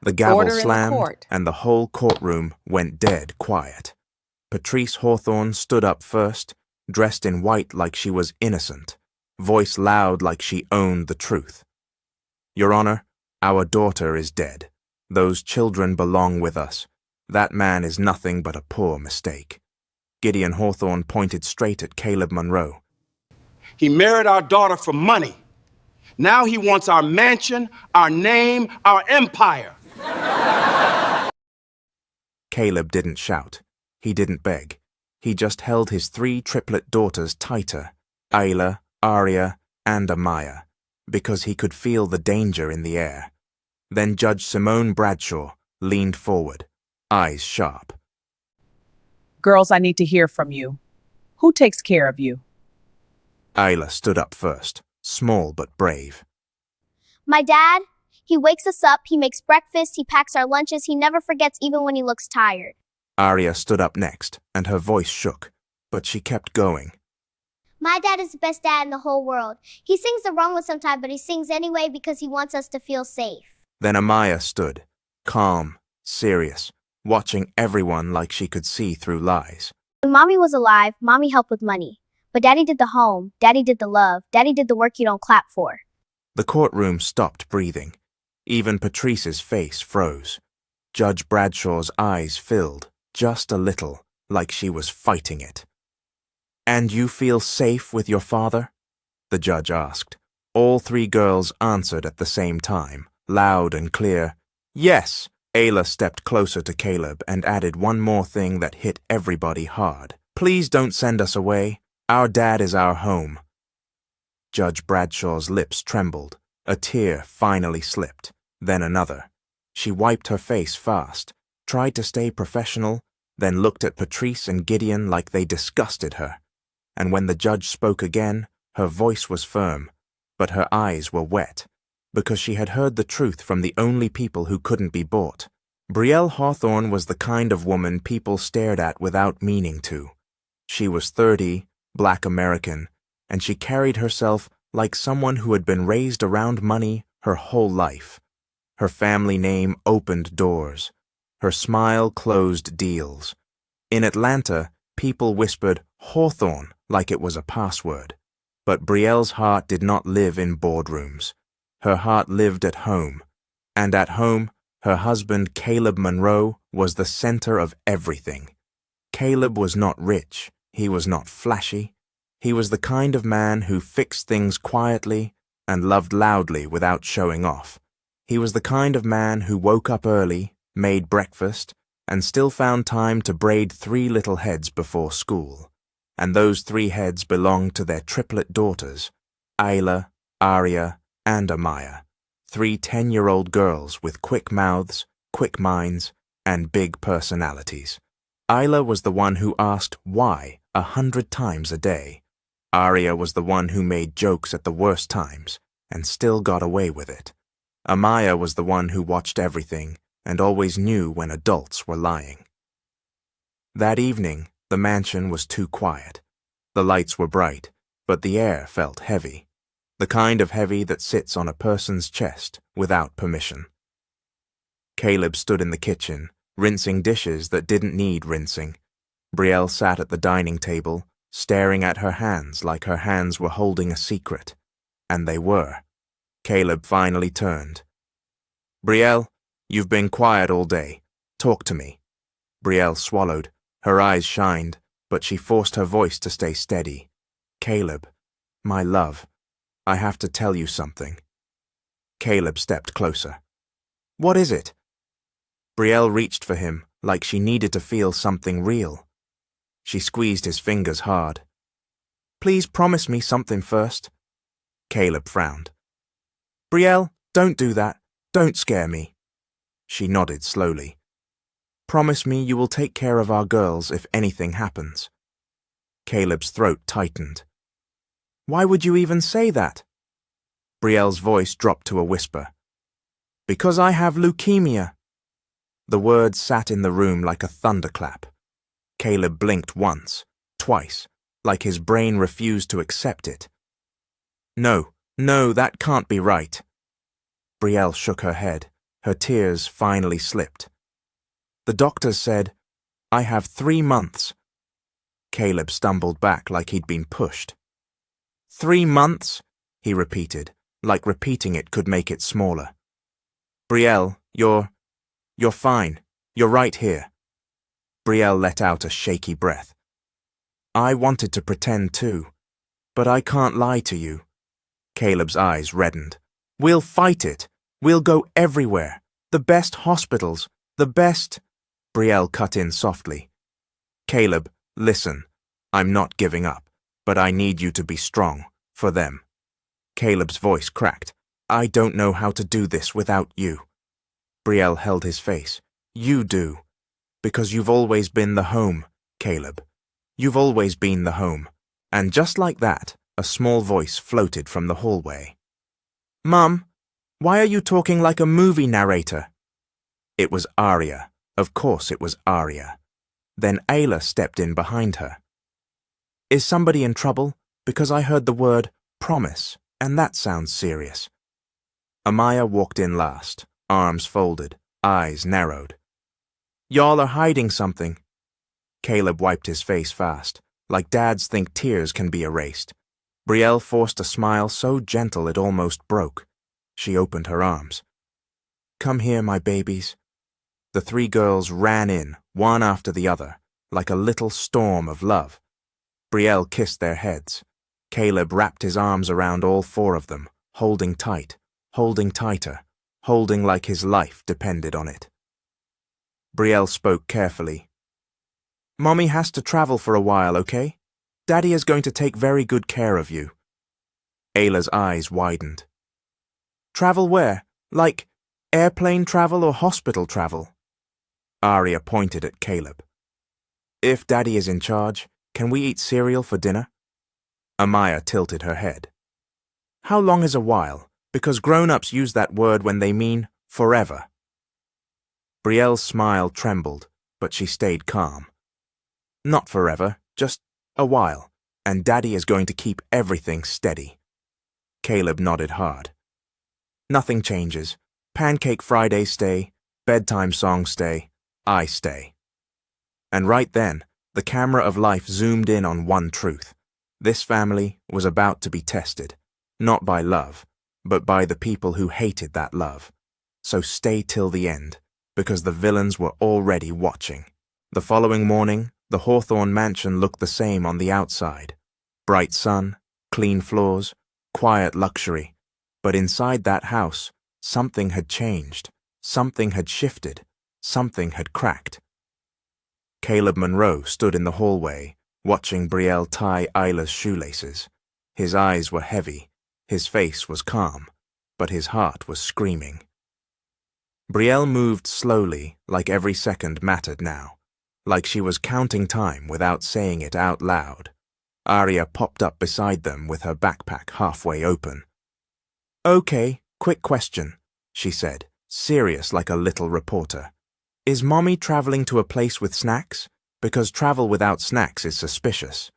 The gavel Order in the slammed, court. and the whole courtroom went dead quiet. Patrice Hawthorne stood up first, dressed in white like she was innocent, voice loud like she owned the truth. "Your Honor, our daughter is dead. Those children belong with us. That man is nothing but a poor mistake." Gideon Hawthorne pointed straight at Caleb Monroe. He married our daughter for money. Now he wants our mansion, our name, our empire. Caleb didn't shout. He didn't beg. He just held his 3 triplet daughters tighter, Ayla, Aria, and Amaya, because he could feel the danger in the air. Then Judge Simone Bradshaw leaned forward, eyes sharp. Girls, I need to hear from you. Who takes care of you? Ayla stood up first, small but brave. My dad, he wakes us up, he makes breakfast, he packs our lunches, he never forgets even when he looks tired. Aria stood up next, and her voice shook, but she kept going. My dad is the best dad in the whole world. He sings the wrong one sometimes, but he sings anyway because he wants us to feel safe. Then Amaya stood, calm, serious, watching everyone like she could see through lies. When Mommy was alive, Mommy helped with money. But Daddy did the home, Daddy did the love, Daddy did the work you don't clap for. The courtroom stopped breathing. Even Patrice's face froze. Judge Bradshaw's eyes filled, just a little, like she was fighting it. "And you feel safe with your father?" the judge asked. All 3 girls answered at the same time, loud and clear. "Yes." Ayla stepped closer to Caleb and added one more thing that hit everybody hard. "Please don't send us away. Our dad is our home." Judge Bradshaw's lips trembled. A tear finally slipped, then another. She wiped her face fast, tried to stay professional, then looked at Patrice and Gideon like they disgusted her. And when the judge spoke again, her voice was firm, but her eyes were wet, because she had heard the truth from the only people who couldn't be bought. Brielle Hawthorne was the kind of woman people stared at without meaning to. She was 30, Black American, and she carried herself like someone who had been raised around money her whole life. Her family name opened doors. Her smile closed deals. In Atlanta, people whispered Hawthorne like it was a password. But Brielle's heart did not live in boardrooms. Her heart lived at home. And at home, her husband Caleb Monroe was the center of everything. Caleb was not rich. He was not flashy. He was the kind of man who fixed things quietly and loved loudly without showing off. He was the kind of man who woke up early, made breakfast, and still found time to braid 3 little heads before school. And those 3 heads belonged to their triplet daughters, Ayla, Aria, and Amaya, 3 10-year-old girls with quick mouths, quick minds, and big personalities. Ayla was the one who asked why 100 times a day. Aria was the one who made jokes at the worst times and still got away with it. Amaya was the one who watched everything and always knew when adults were lying. That evening, the mansion was too quiet. The lights were bright, but the air felt heavy. The kind of heavy that sits on a person's chest without permission. Caleb stood in the kitchen, rinsing dishes that didn't need rinsing. Brielle sat at the dining table, staring at her hands like her hands were holding a secret. And they were. Caleb finally turned. "Brielle, you've been quiet all day. Talk to me." Brielle swallowed. Her eyes shined, but she forced her voice to stay steady. "Caleb, my love, I have to tell you something." Caleb stepped closer. "What is it?" Brielle reached for him like she needed to feel something real. She squeezed his fingers hard. "Please promise me something first." Caleb frowned. "Brielle, don't do that. Don't scare me." She nodded slowly. "Promise me you will take care of our girls if anything happens." Caleb's throat tightened. "Why would you even say that?" Brielle's voice dropped to a whisper. "Because I have leukemia." The words sat in the room like a thunderclap. Caleb blinked once, twice, like his brain refused to accept it. No, that can't be right." Brielle shook her head, Her tears finally slipped. The doctors said, "I have 3 months." Caleb stumbled back like he'd been pushed. 3 months? He repeated, like repeating it could make it smaller. Brielle, you're fine. You're right here. Brielle let out a shaky breath. I wanted to pretend too, but I can't lie to you. Caleb's eyes reddened. We'll fight it. We'll go everywhere. The best hospitals. The best... Brielle cut in softly. Caleb, listen. I'm not giving up, but I need you to be strong. For them. Caleb's voice cracked. I don't know how to do this without you. Brielle held his face. You do. Because you've always been the home, Caleb. You've always been the home. And just like that, a small voice floated from the hallway. Mum, why are you talking like a movie narrator? It was Arya. Of course it was Arya. Then Ayla stepped in behind her. Is somebody in trouble? Because I heard the word promise, and that sounds serious. Amaya walked in last, arms folded, eyes narrowed. Y'all are hiding something. Caleb wiped his face fast, like dads think tears can be erased. Brielle forced a smile so gentle it almost broke. She opened her arms. Come here, my babies. The 3 girls ran in, one after the other, like a little storm of love. Brielle kissed their heads. Caleb wrapped his arms around all 4 of them, holding tight, holding tighter, holding like his life depended on it. Brielle spoke carefully. Mommy has to travel for a while, okay? Daddy is going to take very good care of you. Ayla's eyes widened. Travel where? Like airplane travel or hospital travel? Arya pointed at Caleb. If Daddy is in charge, can we eat cereal for dinner? Amaya tilted her head. How long is a while? Because grown-ups use that word when they mean forever. Brielle's smile trembled, but she stayed calm. Not forever, just a while, and Daddy is going to keep everything steady. Caleb nodded hard. Nothing changes. Pancake Fridays stay, bedtime songs stay, I stay. And right then, the camera of life zoomed in on one truth. This family was about to be tested, not by love, but by the people who hated that love. So stay till the end, because the villains were already watching. The following morning, the Hawthorne mansion looked the same on the outside. Bright sun, clean floors, quiet luxury. But inside that house, something had changed, something had shifted, something had cracked. Caleb Monroe stood in the hallway, watching Brielle tie Ayla's shoelaces. His eyes were heavy, his face was calm, but his heart was screaming. Brielle moved slowly, like every second mattered now, like she was counting time without saying it out loud. Arya popped up beside them with her backpack halfway open. Okay, quick question, she said, serious like a little reporter. Is Mommy traveling to a place with snacks? Because travel without snacks is suspicious.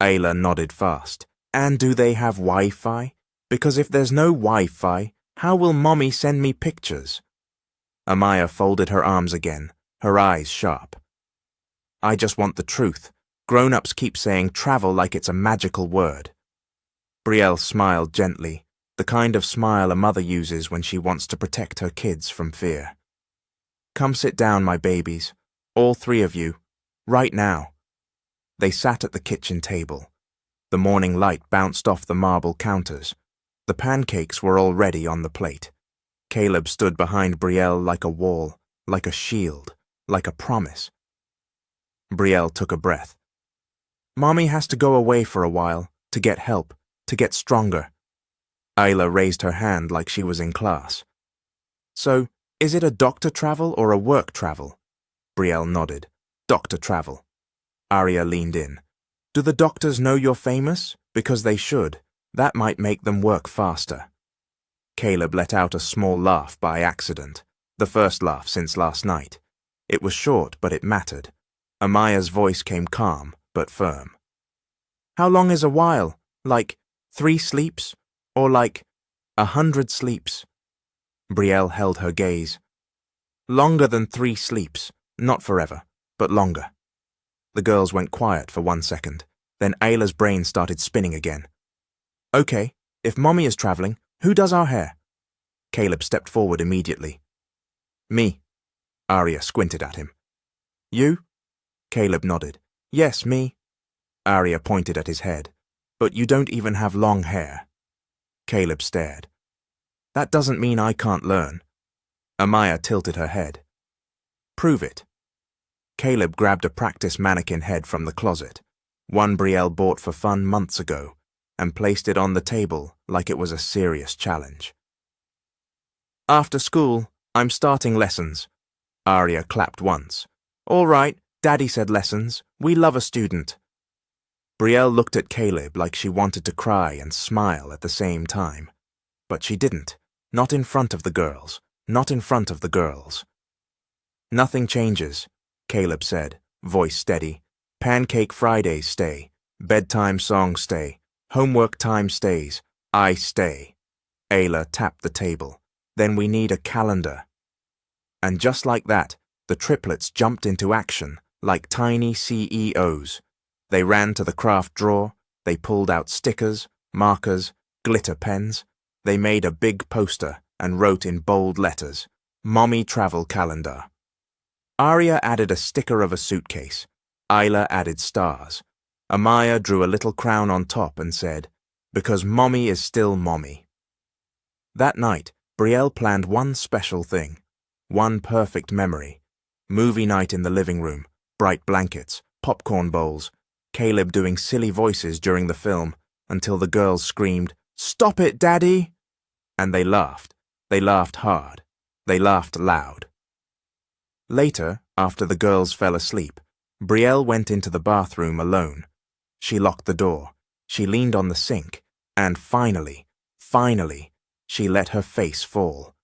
Ayla nodded fast. And do they have Wi-Fi? Because if there's no Wi-Fi, how will Mommy send me pictures? Amaya folded her arms again, her eyes sharp. I just want the truth. Grown-ups keep saying travel like it's a magical word. Brielle smiled gently, the kind of smile a mother uses when she wants to protect her kids from fear. Come sit down, my babies, all 3 of you, right now. They sat at the kitchen table. The morning light bounced off the marble counters. The pancakes were already on the plate. Caleb stood behind Brielle like a wall, like a shield, like a promise. Brielle took a breath. Mommy has to go away for a while, to get help, to get stronger. Ayla raised her hand like she was in class. So, is it a doctor travel or a work travel? Brielle nodded. Doctor travel. Arya leaned in. Do the doctors know you're famous? Because they should. That might make them work faster. Caleb let out a small laugh by accident, the first laugh since last night. It was short, but it mattered. Amaya's voice came calm, but firm. How long is a while? Like 3 sleeps? Or like 100 sleeps? Brielle held her gaze, Longer than 3 sleeps. Not forever, but longer. The girls went quiet for 1 second. Then Ayla's brain started spinning again. Okay, if Mommy is traveling, who does our hair? Caleb stepped forward immediately. Me. Arya squinted at him. You? Caleb nodded. Yes, me. Arya pointed at his head. But you don't even have long hair. Caleb stared. That doesn't mean I can't learn. Amaya tilted her head. Prove it. Caleb grabbed a practice mannequin head from the closet, one Brielle bought for fun months ago, and placed it on the table like it was a serious challenge. After school, I'm starting lessons. Arya clapped once. All right, Daddy said lessons. We love a student. Brielle looked at Caleb like she wanted to cry and smile at the same time. But she didn't. Not in front of the girls. Not in front of the girls. Nothing changes, Caleb said, voice steady. Pancake Fridays stay. Bedtime songs stay. Homework time stays. I stay. Ayla tapped the table. Then we need a calendar. And just like that, the triplets jumped into action like tiny CEOs. They ran to the craft drawer. They pulled out stickers, markers, glitter pens. They made a big poster and wrote in bold letters, Mommy Travel Calendar. Arya added a sticker of a suitcase. Ayla added stars. Amaya drew a little crown on top and said, Because Mommy is still Mommy. That night, Brielle planned one special thing, one perfect memory. Movie night in the living room, bright blankets, popcorn bowls, Caleb doing silly voices during the film until the girls screamed, Stop it, Daddy! And they laughed. They laughed hard. They laughed loud. Later, after the girls fell asleep, Brielle went into the bathroom alone. She locked the door. She leaned on the sink. And finally, she let her face fall.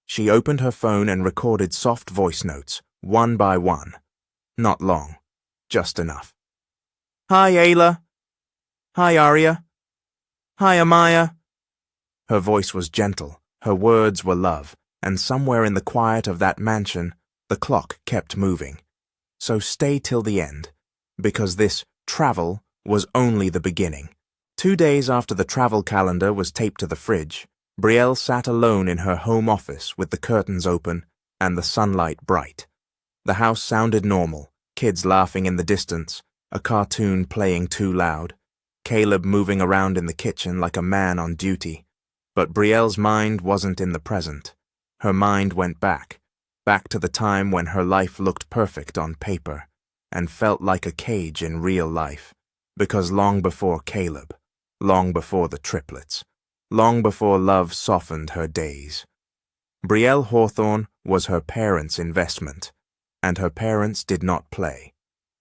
She opened her phone and recorded soft voice notes, one by one. Not long. Just enough. Hi, Ayla. Hi, Arya. Hi, Amaya. Her voice was gentle. Her words were love. And somewhere in the quiet of that mansion, the clock kept moving. So stay till the end, because this travel was only the beginning. 2 days after the travel calendar was taped to the fridge, Brielle sat alone in her home office with the curtains open and the sunlight bright. The house sounded normal, kids laughing in the distance, a cartoon playing too loud, Caleb moving around in the kitchen like a man on duty. But Brielle's mind wasn't in the present. Her mind went back to the time when her life looked perfect on paper and felt like a cage in real life, because long before Caleb, long before the triplets, long before love softened her days, Brielle Hawthorne was her parents' investment, and her parents did not play.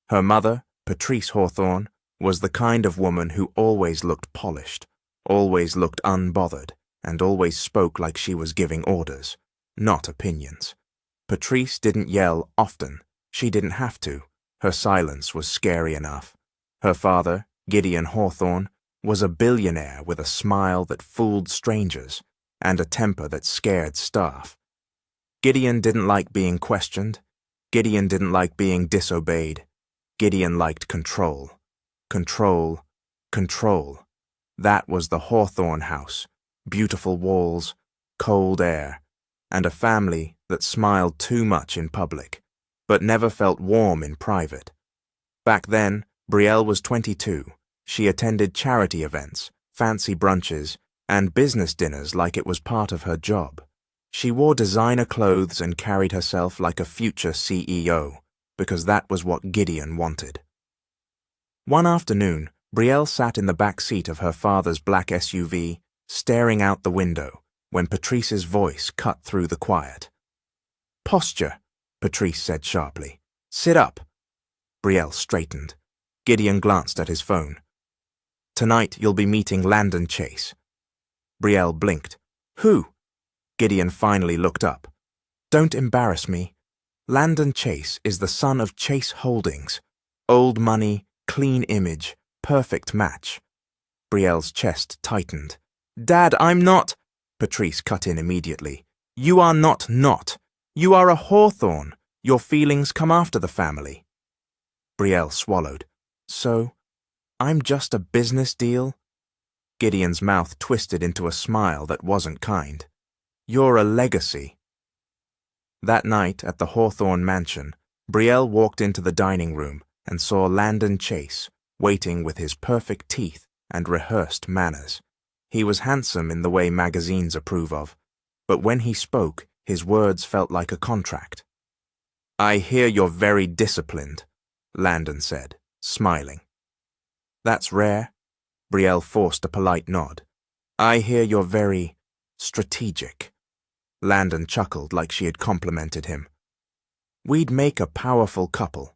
Her mother, Patrice Hawthorne, was the kind of woman who always looked polished, always looked unbothered, and always spoke like she was giving orders, not opinions. Patrice didn't yell often. She didn't have to. Her silence was scary enough. Her father, Gideon Hawthorne, was a billionaire with a smile that fooled strangers and a temper that scared staff. Gideon didn't like being questioned. Gideon didn't like being disobeyed. Gideon liked control. Control. Control. That was the Hawthorne house. Beautiful walls, cold air, and a family that smiled too much in public, but never felt warm in private. Back then, Brielle was 22. She attended charity events, fancy brunches, and business dinners like it was part of her job. She wore designer clothes and carried herself like a future CEO, because that was what Gideon wanted. One afternoon, Brielle sat in the back seat of her father's black SUV, staring out the window, when Patrice's voice cut through the quiet. Posture, Patrice said sharply. Sit up. Brielle straightened. Gideon glanced at his phone. Tonight you'll be meeting Landon Chase. Brielle blinked. Who? Gideon finally looked up. Don't embarrass me. Landon Chase is the son of Chase Holdings. Old money, clean image, perfect match. Brielle's chest tightened. Dad, I'm not... Patrice cut in immediately. You are not. You are a hawthorn. Your feelings come after the family. Brielle swallowed. So, I'm just a business deal? Gideon's mouth twisted into a smile that wasn't kind. You're a legacy. That night at the Hawthorne mansion, Brielle walked into the dining room and saw Landon Chase, waiting with his perfect teeth and rehearsed manners. He was handsome in the way magazines approve of, but when he spoke, his words felt like a contract. I hear you're very disciplined, Landon said, smiling. That's rare. Brielle forced a polite nod. I hear you're very strategic. Landon chuckled like she had complimented him. We'd make a powerful couple.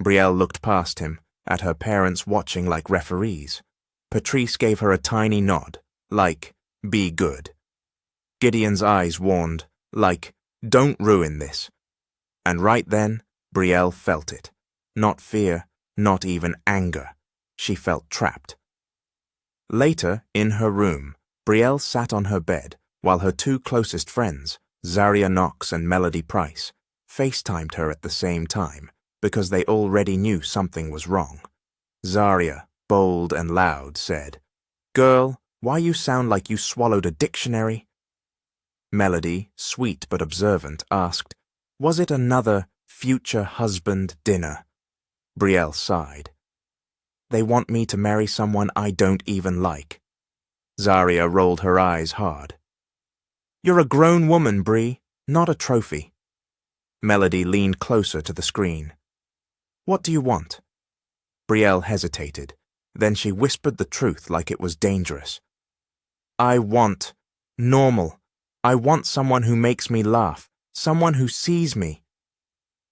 Brielle looked past him, at her parents watching like referees. Patrice gave her a tiny nod, like, be good. Gideon's eyes warned, like, don't ruin this. And right then, Brielle felt it. Not fear, not even anger. She felt trapped. Later, in her room, Brielle sat on her bed while her two closest friends, Zaria Knox and Melody Price, FaceTimed her at the same time because they already knew something was wrong. Zaria, bold and loud, said, Girl, why you sound like you swallowed a dictionary? Melody, sweet but observant, asked, Was it another future husband dinner? Brielle sighed. They want me to marry someone I don't even like. Zaria rolled her eyes hard. You're a grown woman, Brie, not a trophy. Melody leaned closer to the screen. What do you want? Brielle hesitated. Then she whispered the truth like it was dangerous. I want normal. I want someone who makes me laugh, someone who sees me.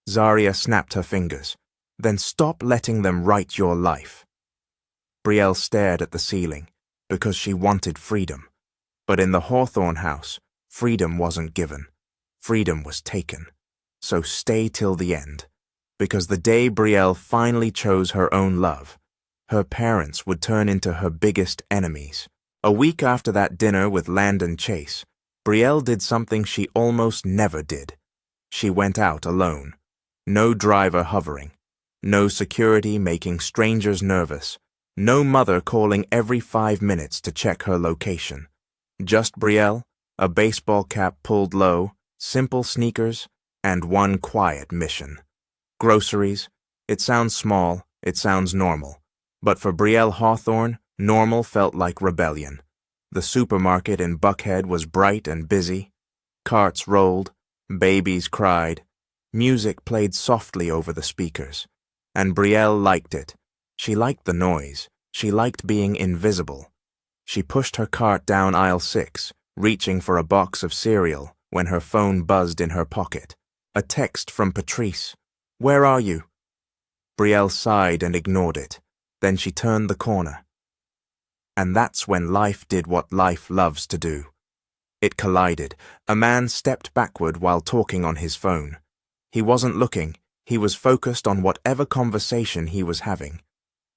Zaria snapped her fingers. Then stop letting them write your life. Brielle stared at the ceiling because she wanted freedom. But in the Hawthorne house, freedom wasn't given. Freedom was taken. So stay till the end. Because the day Brielle finally chose her own love, her parents would turn into her biggest enemies. A week after that dinner with Landon Chase, Brielle did something she almost never did. She went out alone. No driver hovering. No security making strangers nervous. No mother calling every 5 minutes to check her location. Just Brielle, a baseball cap pulled low, simple sneakers, and one quiet mission. Groceries. It sounds small, it sounds normal. But for Brielle Hawthorne, normal felt like rebellion. The supermarket in Buckhead was bright and busy. Carts rolled, babies cried. Music played softly over the speakers. And Brielle liked it. She liked the noise. She liked being invisible. She pushed her cart down aisle 6, reaching for a box of cereal when her phone buzzed in her pocket. A text from Patrice. Where are you? Brielle sighed and ignored it. Then she turned the corner. And that's when life did what life loves to do. It collided. A man stepped backward while talking on his phone. He wasn't looking. He was focused on whatever conversation he was having.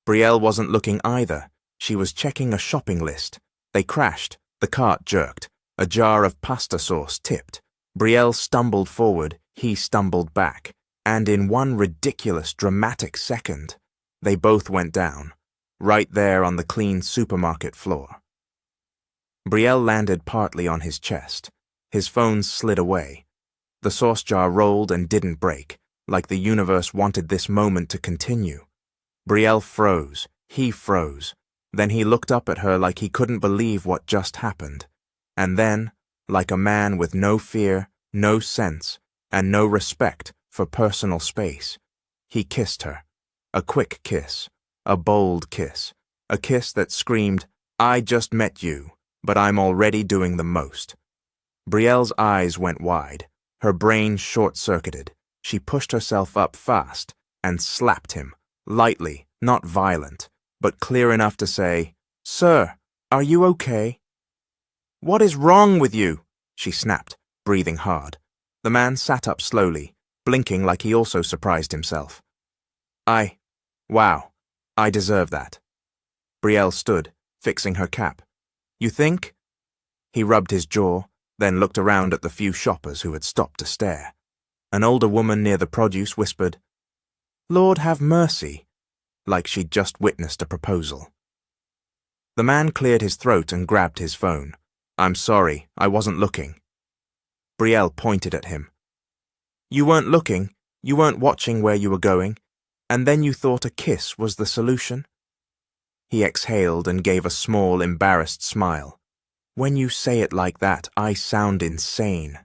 Brielle wasn't looking either. She was checking a shopping list. They crashed. The cart jerked. A jar of pasta sauce tipped. Brielle stumbled forward. He stumbled back. And in one ridiculous, dramatic second, they both went down, right there on the clean supermarket floor. Brielle landed partly on his chest. His phone slid away. The sauce jar rolled and didn't break, like the universe wanted this moment to continue. Brielle froze. He froze. Then he looked up at her like he couldn't believe what just happened. And then, like a man with no fear, no sense, and no respect for personal space, he kissed her. A quick kiss. A bold kiss. A kiss that screamed, I just met you, but I'm already doing the most. Brielle's eyes went wide. Her brain short-circuited. She pushed herself up fast and slapped him, lightly, not violent, but clear enough to say, Sir, are you okay? What is wrong with you? She snapped, breathing hard. The man sat up slowly, blinking like he also surprised himself. Wow, I deserve that. Brielle stood, fixing her cap. You think? He rubbed his jaw, then looked around at the few shoppers who had stopped to stare. An older woman near the produce whispered, "Lord have mercy," like she'd just witnessed a proposal. The man cleared his throat and grabbed his phone. "I'm sorry, I wasn't looking." Brielle pointed at him. "You weren't looking, you weren't watching where you were going, and then you thought a kiss was the solution?" He exhaled and gave a small, embarrassed smile. "When you say it like that, I sound insane."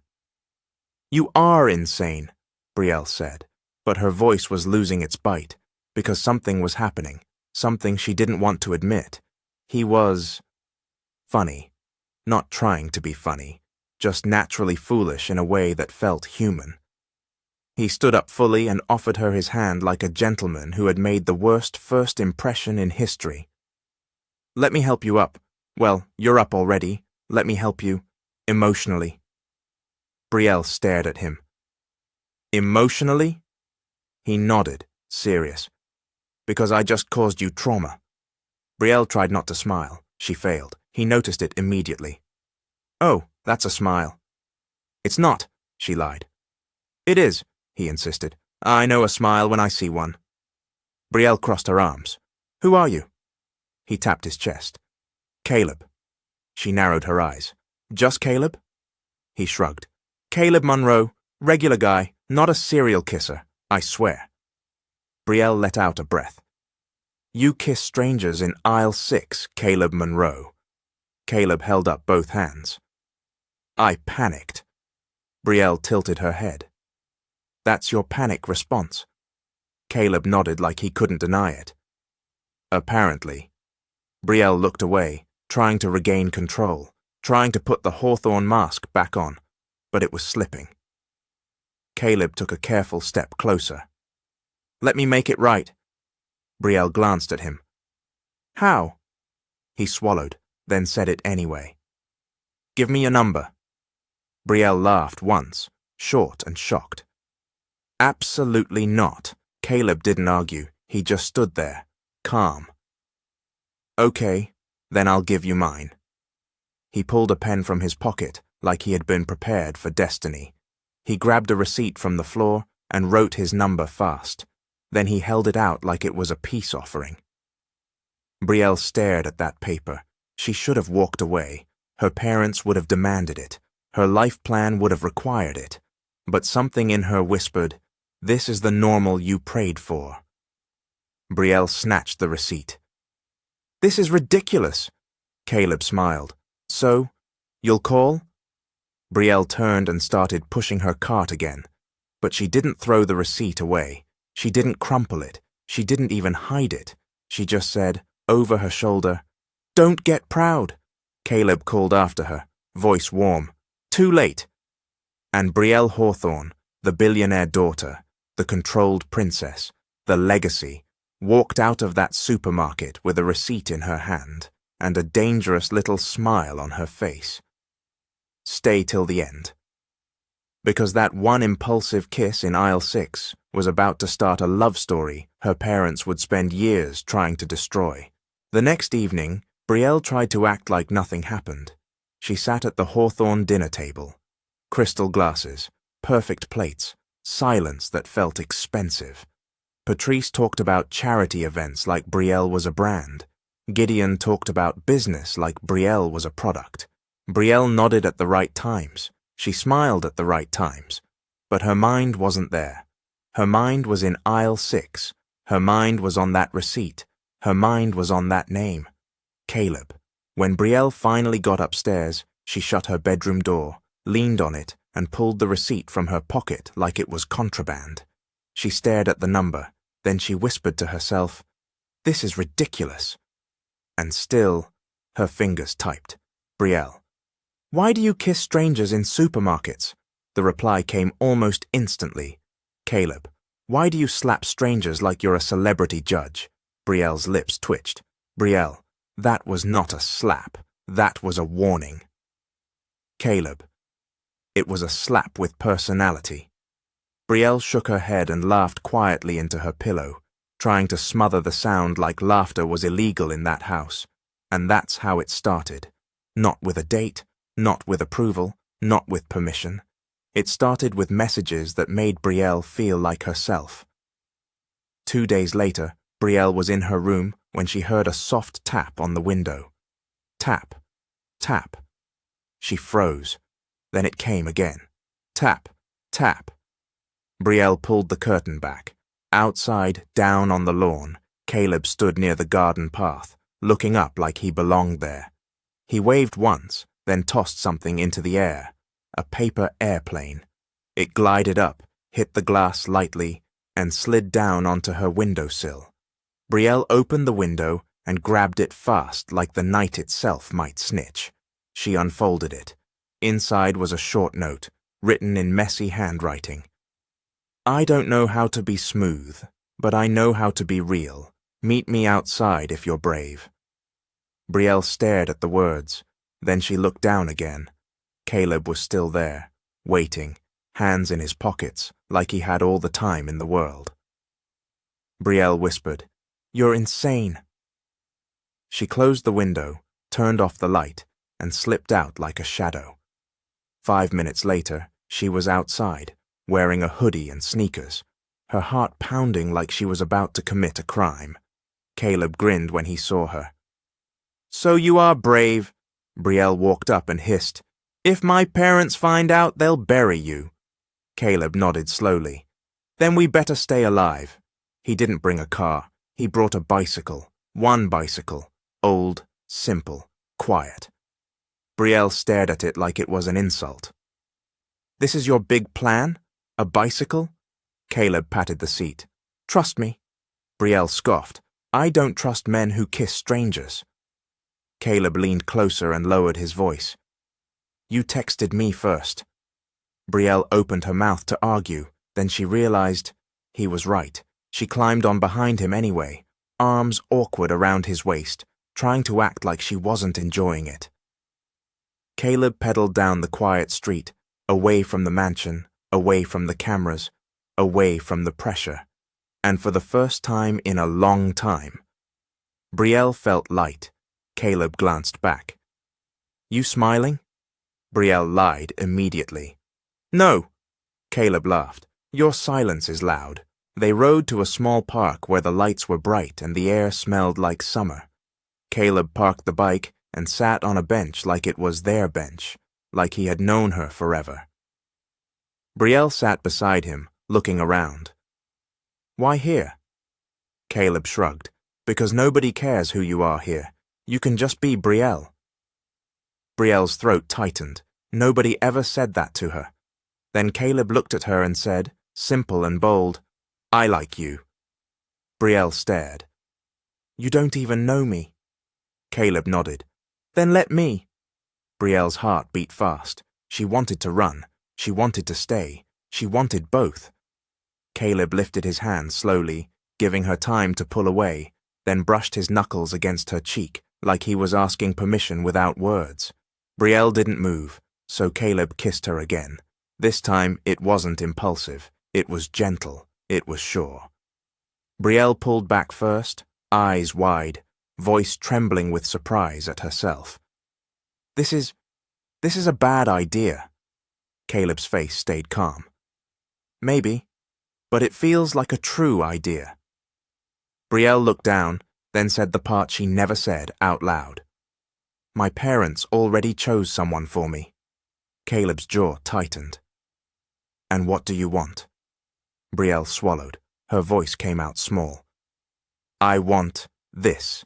"You are insane," Brielle said, but her voice was losing its bite, because something was happening, something she didn't want to admit. He was funny, not trying to be funny, just naturally foolish in a way that felt human. He stood up fully and offered her his hand like a gentleman who had made the worst first impression in history. "Let me help you up. Well, you're up already. Let me help you. Emotionally." Brielle stared at him. "Emotionally?" He nodded, serious. "Because I just caused you trauma." Brielle tried not to smile. She failed. He noticed it immediately. "Oh, that's a smile." "It's not," she lied. "It is," he insisted. "I know a smile when I see one." Brielle crossed her arms. "Who are you?" He tapped his chest. "Caleb." She narrowed her eyes. "Just Caleb?" He shrugged. "Caleb Monroe, regular guy, not a serial kisser, I swear." Brielle let out a breath. "You kiss strangers in aisle 6, Caleb Monroe." Caleb held up both hands. I panicked. Brielle tilted her head. "That's your panic response." Caleb nodded like he couldn't deny it. "Apparently." Brielle looked away, trying to regain control, trying to put the hawthorn mask back on, but it was slipping. Caleb took a careful step closer. "Let me make it right." Brielle glanced at him. "How?" He swallowed, then said it anyway. "Give me your number." Brielle laughed once, short and shocked. "Absolutely not." Caleb didn't argue. He just stood there, calm. "Okay, then I'll give you mine." He pulled a pen from his pocket like he had been prepared for destiny. He grabbed a receipt from the floor and wrote his number fast. Then he held it out like it was a peace offering. Brielle stared at that paper. She should have walked away. Her parents would have demanded it. Her life plan would have required it. But something in her whispered, "This is the normal you prayed for." Brielle snatched the receipt. "This is ridiculous." Caleb smiled. "So, you'll call?" Brielle turned and started pushing her cart again, but she didn't throw the receipt away. She didn't crumple it. She didn't even hide it. She just said, over her shoulder, "Don't get proud." Caleb called after her, voice warm, "Too late." And Brielle Hawthorne, the billionaire daughter, the controlled princess, the legacy, walked out of that supermarket with a receipt in her hand and a dangerous little smile on her face. Stay till the end. Because that one impulsive kiss in aisle 6 was about to start a love story her parents would spend years trying to destroy. The next evening, Brielle tried to act like nothing happened. She sat at the Hawthorne dinner table. Crystal glasses, perfect plates, silence that felt expensive. Patrice talked about charity events like Brielle was a brand. Gideon talked about business like Brielle was a product. Brielle nodded at the right times. She smiled at the right times. But her mind wasn't there. Her mind was in aisle 6. Her mind was on that receipt. Her mind was on that name. Caleb. When Brielle finally got upstairs, she shut her bedroom door, leaned on it, and pulled the receipt from her pocket like it was contraband. She stared at the number. Then she whispered to herself, "This is ridiculous." And still, her fingers typed, "Brielle. Why do you kiss strangers in supermarkets?" The reply came almost instantly. "Caleb. Why do you slap strangers like you're a celebrity judge?" Brielle's lips twitched. "Brielle, that was not a slap. That was a warning." "Caleb. It was a slap with personality." Brielle shook her head and laughed quietly into her pillow, trying to smother the sound like laughter was illegal in that house. And that's how it started. Not with a date, not with approval, not with permission. It started with messages that made Belle feel like herself. 2 days later, Belle was in her room when she heard a soft tap on the window. Tap, tap. She froze. Then it came again. Tap, tap. Belle pulled the curtain back. Outside, down on the lawn, Caleb stood near the garden path, looking up like he belonged there. He waved once, then tossed something into the air. A paper airplane. It glided up, hit the glass lightly, and slid down onto her windowsill. Belle opened the window and grabbed it fast like the night itself might snitch. She unfolded it. Inside was a short note, written in messy handwriting. I don't know how to be smooth, but I know how to be real. Meet me outside if you're brave. Belle stared at the words. Then she looked down again. Caleb was still there, waiting, hands in his pockets, like he had all the time in the world. Belle whispered, You're insane. She closed the window, turned off the light, and slipped out like a shadow. 5 minutes later, she was outside, wearing a hoodie and sneakers, her heart pounding like she was about to commit a crime. Caleb grinned when he saw her. So you are brave. Belle walked up and hissed, If my parents find out, they'll bury you. Caleb nodded slowly. Then we better stay alive. He didn't bring a car. He brought a bicycle. One bicycle. Old, simple, quiet. Belle stared at it like it was an insult. This is your big plan? A bicycle? Caleb patted the seat. Trust me. Belle scoffed. I don't trust men who kiss strangers. Caleb leaned closer and lowered his voice. You texted me first. Belle opened her mouth to argue, then she realized he was right. She climbed on behind him anyway, arms awkward around his waist, trying to act like she wasn't enjoying it. Caleb pedaled down the quiet street, away from the mansion, away from the cameras, away from the pressure, and for the first time in a long time. Belle felt light. Caleb glanced back. You smiling? Belle lied immediately. No. Caleb laughed. Your silence is loud. They rode to a small park where the lights were bright and the air smelled like summer. Caleb parked the bike and sat on a bench like it was their bench, like he had known her forever. Belle sat beside him, looking around. Why here? Caleb shrugged. Because nobody cares who you are here. You can just be Belle. Brielle's throat tightened. Nobody ever said that to her. Then Caleb looked at her and said, simple and bold, I like you. Belle stared. You don't even know me. Caleb nodded. Then let me. Brielle's heart beat fast. She wanted to run. She wanted to stay. She wanted both. Caleb lifted his hand slowly, giving her time to pull away, then brushed his knuckles against her cheek, like he was asking permission without words. Belle didn't move, so Caleb kissed her again. This time it wasn't impulsive. It was gentle. It was sure. Belle pulled back first, eyes wide, voice trembling with surprise at herself. This is a bad idea. Caleb's face stayed calm. Maybe, but it feels like a true idea. Belle looked down, then said the part she never said out loud. My parents already chose someone for me. Caleb's jaw tightened. And what do you want? Belle swallowed. Her voice came out small. I want this.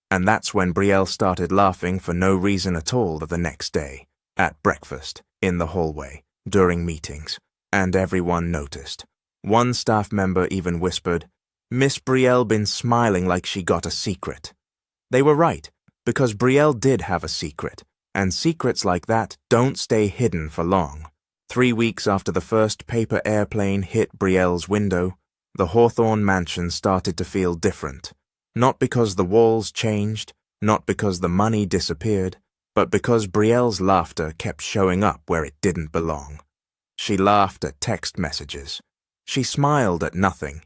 And that's when Belle started laughing for no reason at all the next day, at breakfast, in the hallway, during meetings, and everyone noticed. One staff member even whispered, Miss Belle been smiling like she got a secret. They were right, because Belle did have a secret, and secrets like that don't stay hidden for long. 3 weeks after the first paper airplane hit Brielle's window, the Hawthorne mansion started to feel different. Not because the walls changed, not because the money disappeared, but because Brielle's laughter kept showing up where it didn't belong. She laughed at text messages. She smiled at nothing.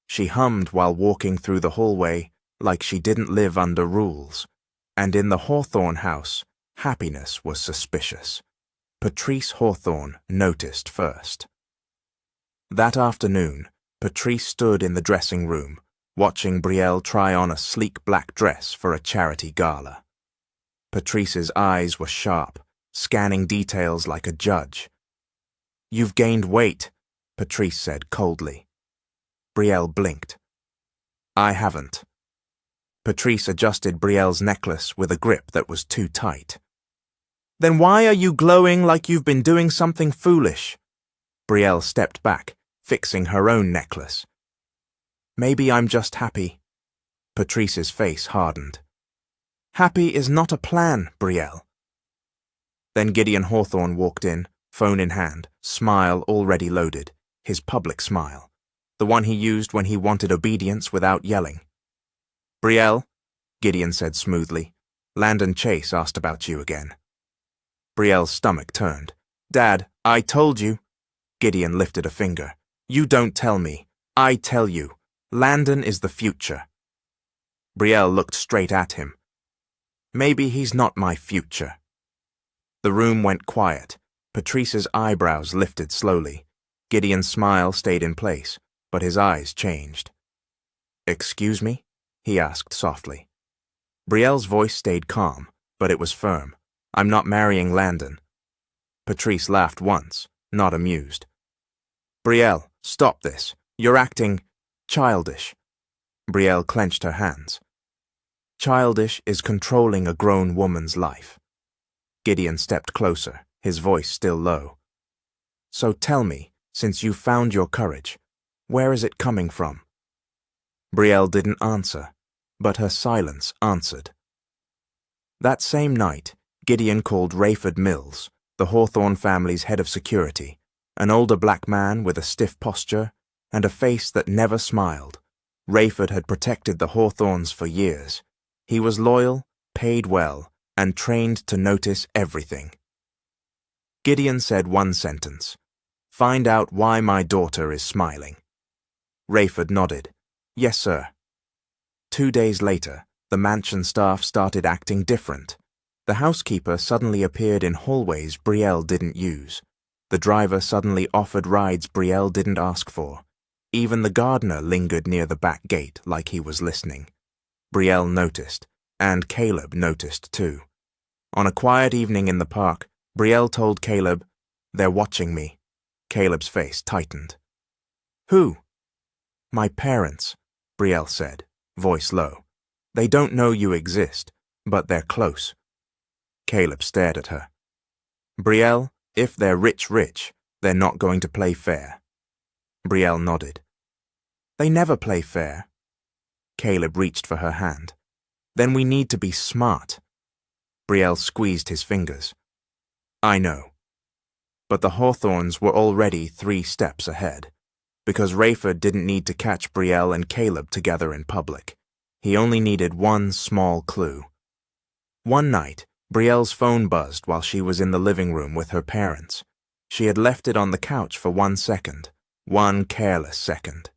She hummed while walking through the hallway like she didn't live under rules. And in the Hawthorne house, happiness was suspicious. Patrice Hawthorne noticed first. That afternoon, Patrice stood in the dressing room, watching Belle try on a sleek black dress for a charity gala. Patrice's eyes were sharp, scanning details like a judge. "You've gained weight," Patrice said coldly. Belle blinked. "I haven't." Patrice adjusted Brielle's necklace with a grip that was too tight. "Then why are you glowing like you've been doing something foolish?" Belle stepped back, fixing her own necklace. "Maybe I'm just happy." Patrice's face hardened. "Happy is not a plan, Belle." Then Gideon Hawthorne walked in, phone in hand, smile already loaded, his public smile, the one he used when he wanted obedience without yelling. "Belle," Gideon said smoothly, "Landon Chase asked about you again." Brielle's stomach turned. "Dad, I told you." Gideon lifted a finger. "You don't tell me. I tell you. Landon is the future." Belle looked straight at him. "Maybe he's not my future." The room went quiet. Patrice's eyebrows lifted slowly. Gideon's smile stayed in place, but his eyes changed. "Excuse me?" he asked softly. Brielle's voice stayed calm, but it was firm. "I'm not marrying Landon." Patrice laughed once, not amused. "Belle, stop this. You're acting childish." Belle clenched her hands. "Childish is controlling a grown woman's life." Gideon stepped closer, his voice still low. "So tell me, since you've found your courage, where is it coming from?" Belle didn't answer, but her silence answered. That same night, Gideon called Rayford Mills, the Hawthorne family's head of security, an older black man with a stiff posture and a face that never smiled. Rayford had protected the Hawthornes for years. He was loyal, paid well, and trained to notice everything. Gideon said one sentence: "Find out why my daughter is smiling." Rayford nodded. "Yes, sir." 2 days later, the mansion staff started acting different. The housekeeper suddenly appeared in hallways Belle didn't use. The driver suddenly offered rides Belle didn't ask for. Even the gardener lingered near the back gate like he was listening. Belle noticed, and Caleb noticed too. On a quiet evening in the park, Belle told Caleb, "They're watching me." Caleb's face tightened. "Who?" "My parents," Belle said, voice low. "They don't know you exist, but they're close." Caleb stared at her. "Belle, if they're rich, they're not going to play fair." Belle nodded. "They never play fair." Caleb reached for her hand. "Then we need to be smart." Belle squeezed his fingers. "I know." But the Hawthornes were already 3 steps ahead, because Rayford didn't need to catch Belle and Caleb together in public. He only needed one small clue. One night, Brielle's phone buzzed while she was in the living room with her parents. She had left it on the couch for 1 second, one careless second.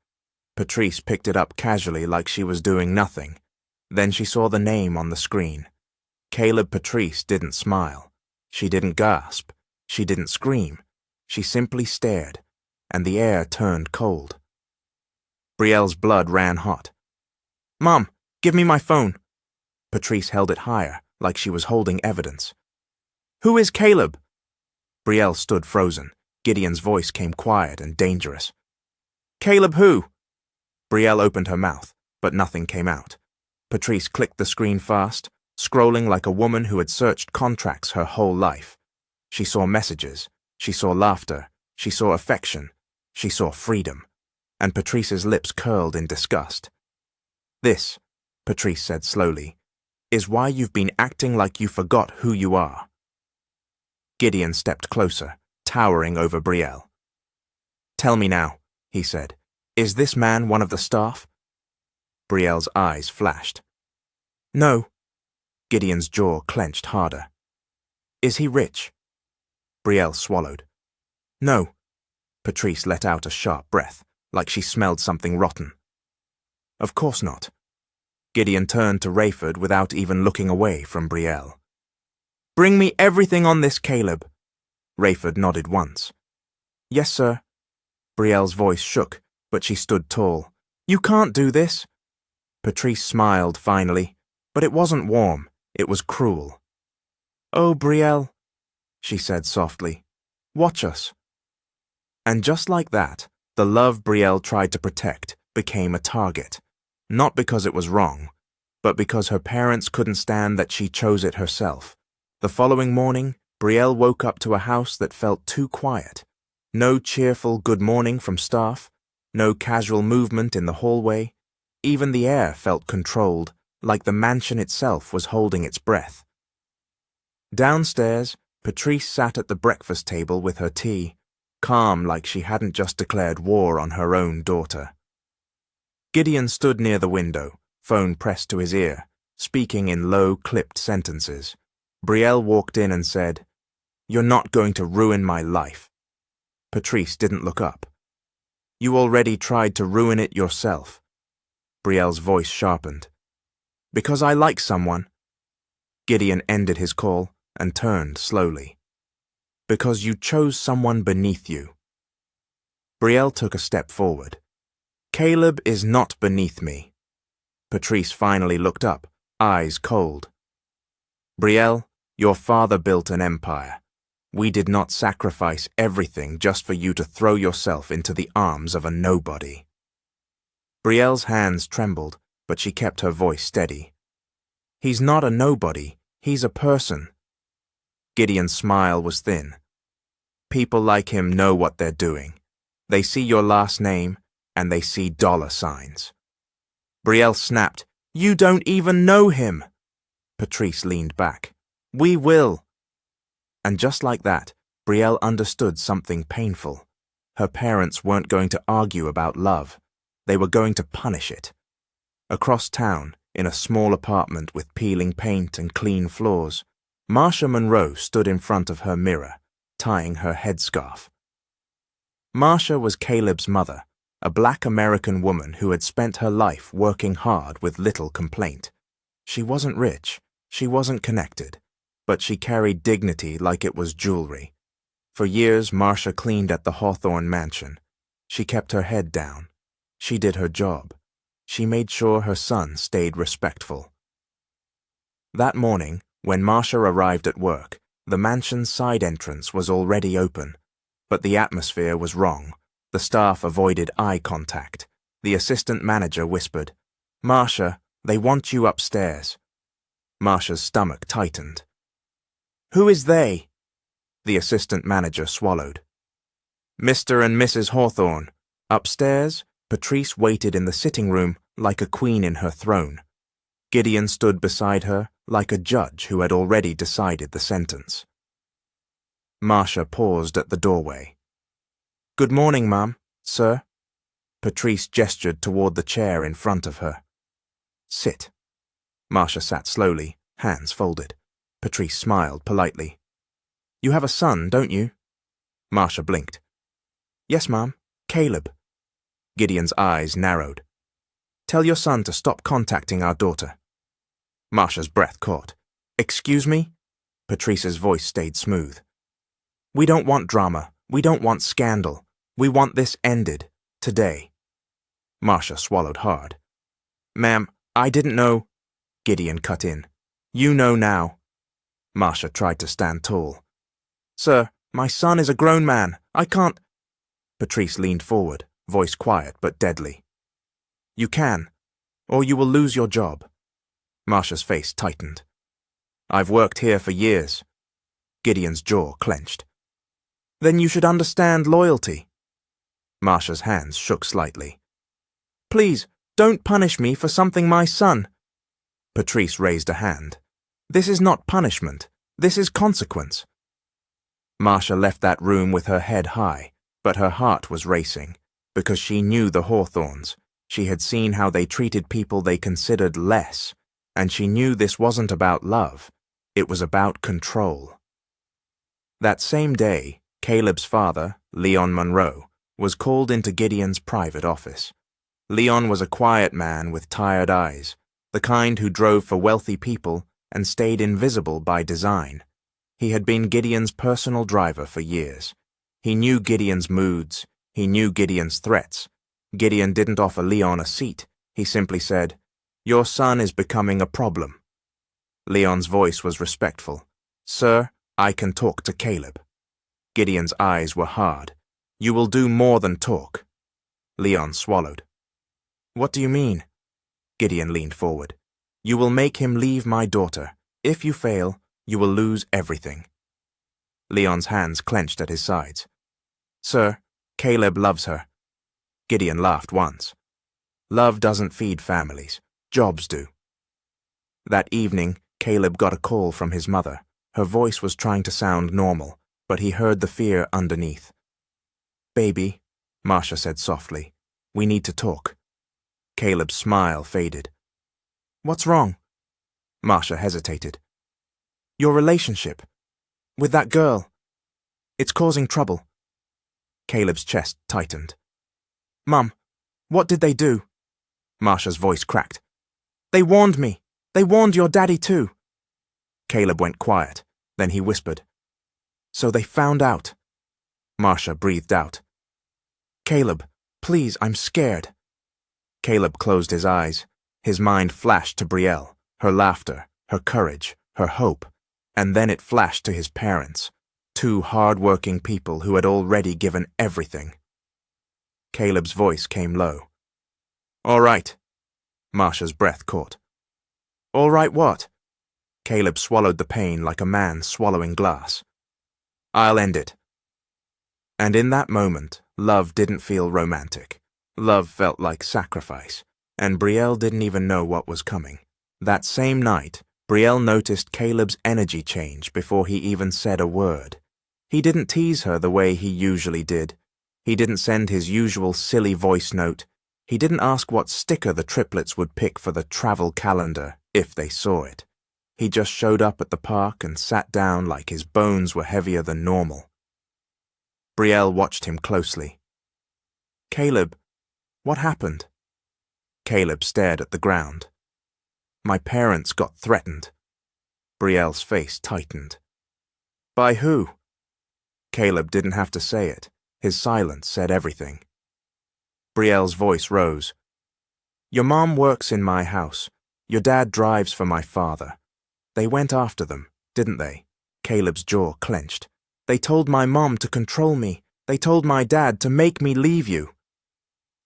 Patrice picked it up casually like she was doing nothing. Then she saw the name on the screen. Caleb Patrice didn't smile. She didn't gasp. She didn't scream. She simply stared, and the air turned cold. Brielle's blood ran hot. "Mom, give me my phone." Patrice held it higher, like she was holding evidence. "Who is Caleb?" Belle stood frozen. Gideon's voice came quiet and dangerous. "Caleb who?" Belle opened her mouth, but nothing came out. Patrice clicked the screen fast, scrolling like a woman who had searched contracts her whole life. She saw messages. She saw laughter. She saw affection. She saw freedom. And Patrice's lips curled in disgust. "This," Patrice said slowly, "is why you've been acting like you forgot who you are." Gideon stepped closer, towering over Belle. "Tell me now," he said, "is this man one of the staff?" Brielle's eyes flashed. "No." Gideon's jaw clenched harder. "Is he rich?" Belle swallowed. "No." Patrice let out a sharp breath, like she smelled something rotten. "Of course not." Gideon turned to Rayford without even looking away from Belle. "Bring me everything on this Caleb." Rayford nodded once. Yes, sir. Brielle's voice shook, but she stood tall. You can't do this. Patrice smiled finally, but it wasn't warm, it was cruel. Oh, Brielle, she said softly, watch us. And just like that, the love Brielle tried to protect became a target, not because it was wrong, but because her parents couldn't stand that she chose it herself. The following morning, Brielle woke up to a house that felt too quiet. No cheerful good morning from staff, no casual movement in the hallway. Even the air felt controlled, like the mansion itself was holding its breath. Downstairs, Patrice sat at the breakfast table with her tea, calm like she hadn't just declared war on her own daughter. Gideon stood near the window, phone pressed to his ear, speaking in low, clipped sentences. Brielle walked in and said, You're not going to ruin my life. Patrice didn't look up. You already tried to ruin it yourself. Brielle's voice sharpened. Because I like someone. Gideon ended his call and turned slowly. Because you chose someone beneath you. Brielle took a step forward. Caleb is not beneath me. Patrice finally looked up, eyes cold. Brielle, your father built an empire. We did not sacrifice everything just for you to throw yourself into the arms of a nobody. Brielle's hands trembled, but she kept her voice steady. He's not a nobody, he's a person. Gideon's smile was thin. People like him know what they're doing. They see your last name, and they see dollar signs. Brielle snapped, You don't even know him. Patrice leaned back. We will. And just like that, Brielle understood something painful. Her parents weren't going to argue about love. They were going to punish it. Across town, in a small apartment with peeling paint and clean floors, Marcia Monroe stood in front of her mirror, tying her headscarf. Marcia was Caleb's mother, a black American woman who had spent her life working hard with little complaint. She wasn't rich, she wasn't connected, but she carried dignity like it was jewelry. For years, Marcia cleaned at the Hawthorne mansion. She kept her head down. She did her job. She made sure her son stayed respectful. That morning, when Marcia arrived at work, the mansion's side entrance was already open, but the atmosphere was wrong. The staff avoided eye contact. The assistant manager whispered, Marcia, they want you upstairs. Marcia's stomach tightened. Who is they? The assistant manager swallowed. Mr. and Mrs. Hawthorne. Upstairs, Patrice waited in the sitting room like a queen in her throne. Gideon stood beside her like a judge who had already decided the sentence. Marcia paused at the doorway. Good morning, ma'am, sir. Patrice gestured toward the chair in front of her. Sit. Marcia sat slowly, hands folded. Patrice smiled politely. You have a son, don't you? Marcia blinked. Yes, ma'am. Caleb. Gideon's eyes narrowed. Tell your son to stop contacting our daughter. Marcia's breath caught. Excuse me? Patrice's voice stayed smooth. We don't want drama. We don't want scandal. We want this ended. Today. Marcia swallowed hard. Ma'am, I didn't know. Gideon cut in. You know now. Marcia tried to stand tall. Sir, my son is a grown man. I can't. Patrice leaned forward, voice quiet but deadly. You can, or you will lose your job. Marcia's face tightened. I've worked here for years. Gideon's jaw clenched. Then you should understand loyalty. Marcia's hands shook slightly. Please, don't punish me for something my son. Patrice raised a hand. This is not punishment. This is consequence. Marcia left that room with her head high, but her heart was racing, because she knew the Hawthorns. She had seen how they treated people they considered less, and she knew this wasn't about love. It was about control. That same day, Caleb's father, Leon Monroe, was called into Gideon's private office. Leon was a quiet man with tired eyes, the kind who drove for wealthy people and stayed invisible by design. He had been Gideon's personal driver for years. He knew Gideon's moods. He knew Gideon's threats. Gideon didn't offer Leon a seat. He simply said, "Your son is becoming a problem." Leon's voice was respectful. "Sir, I can talk to Caleb." Gideon's eyes were hard. "You will do more than talk." Leon swallowed. "What do you mean?" Gideon leaned forward. "You will make him leave my daughter. If you fail, you will lose everything." Leon's hands clenched at his sides. "Sir, Caleb loves her." Gideon laughed once. "Love doesn't feed families. Jobs do." That evening, Caleb got a call from his mother. Her voice was trying to sound normal, but he heard the fear underneath. "Baby," Marcia said softly, "we need to talk." Caleb's smile faded. "What's wrong?" Marcia hesitated. "Your relationship. With that girl. It's causing trouble." Caleb's chest tightened. "Mum, what did they do?" Marcia's voice cracked. "They warned me. They warned your daddy too." Caleb went quiet. Then he whispered, "So they found out." Marcia breathed out. "Caleb, please, I'm scared." Caleb closed his eyes. His mind flashed to Brielle, her laughter, her courage, her hope, and then it flashed to his parents, two hard-working people who had already given everything. Caleb's voice came low. "All right." Marcia's breath caught. "All right what?" Caleb swallowed the pain like a man swallowing glass. "I'll end it." And in that moment, love didn't feel romantic. Love felt like sacrifice, and Brielle didn't even know what was coming. That same night, Brielle noticed Caleb's energy change before he even said a word. He didn't tease her the way he usually did. He didn't send his usual silly voice note. He didn't ask what sticker the triplets would pick for the travel calendar if they saw it. He just showed up at the park and sat down like his bones were heavier than normal. Brielle watched him closely. "Caleb, what happened?" Caleb stared at the ground. "My parents got threatened." Brielle's face tightened. "By who?" Caleb didn't have to say it. His silence said everything. Brielle's voice rose. "Your mom works in my house. Your dad drives for my father. They went after them, didn't they?" Caleb's jaw clenched. "They told my mom to control me. They told my dad to make me leave you."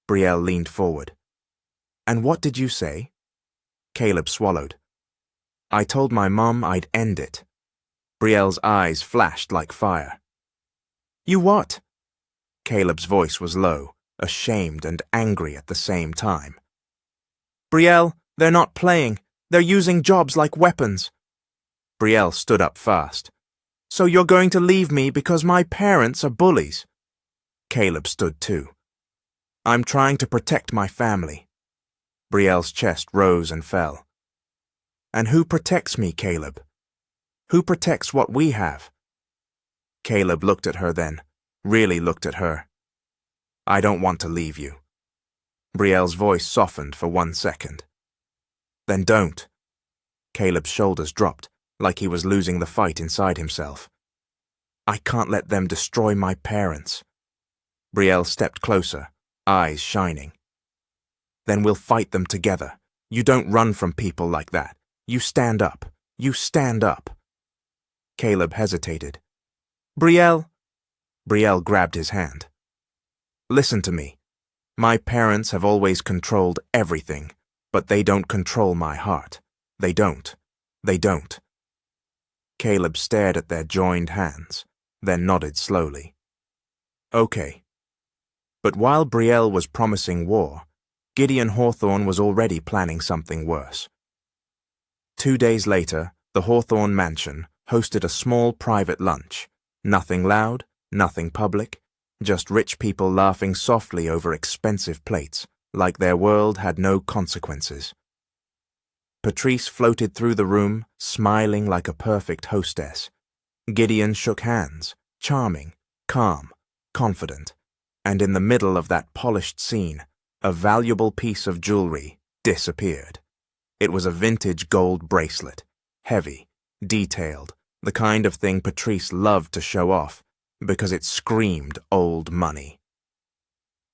Brielle leaned forward. "And what did you say?" Caleb swallowed. "I told my mom I'd end it." Brielle's eyes flashed like fire. "You what?" Caleb's voice was low, ashamed and angry at the same time. "Brielle, they're not playing. They're using jobs like weapons." Brielle stood up fast. "So you're going to leave me because my parents are bullies?" Caleb stood too. "I'm trying to protect my family." Brielle's chest rose and fell. "And who protects me, Caleb? Who protects what we have?" Caleb looked at her then, really looked at her. "I don't want to leave you." Brielle's voice softened for 1 second. "Then don't." Caleb's shoulders dropped, like he was losing the fight inside himself. "I can't let them destroy my parents." Brielle stepped closer, eyes shining. "Then we'll fight them together. You don't run from people like that. You stand up. You stand up." Caleb hesitated. "Brielle." Brielle grabbed his hand. "Listen to me. My parents have always controlled everything, but they don't control my heart. They don't. They don't." Caleb stared at their joined hands, then nodded slowly. "Okay." But while Brielle was promising war, Gideon Hawthorne was already planning something worse. 2 days later, the Hawthorne mansion hosted a small private lunch. Nothing loud, nothing public, just rich people laughing softly over expensive plates, like their world had no consequences. Patrice floated through the room, smiling like a perfect hostess. Gideon shook hands, charming, calm, confident, and in the middle of that polished scene, a valuable piece of jewelry disappeared. It was a vintage gold bracelet, heavy, detailed, The kind of thing Patrice loved to show off, because it screamed old money.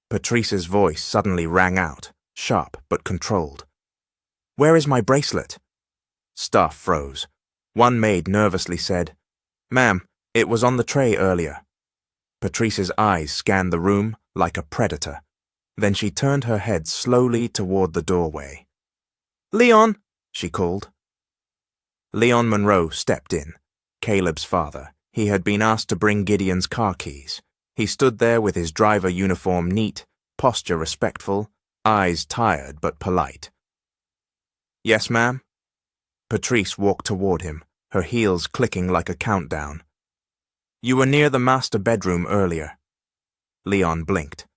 Patrice's voice suddenly rang out, sharp but controlled. "Where is my bracelet?" Staff froze. One maid nervously said, "Ma'am, it was on the tray earlier." Patrice's eyes scanned the room like a predator. Then she turned her head slowly toward the doorway. "Leon!" she called. Leon Monroe stepped in, Caleb's father. He had been asked to bring Gideon's car keys. He stood there with his driver uniform neat, posture respectful, eyes tired but polite. "Yes, ma'am?" Patrice walked toward him, her heels clicking like a countdown. "You were near the master bedroom earlier." Leon blinked.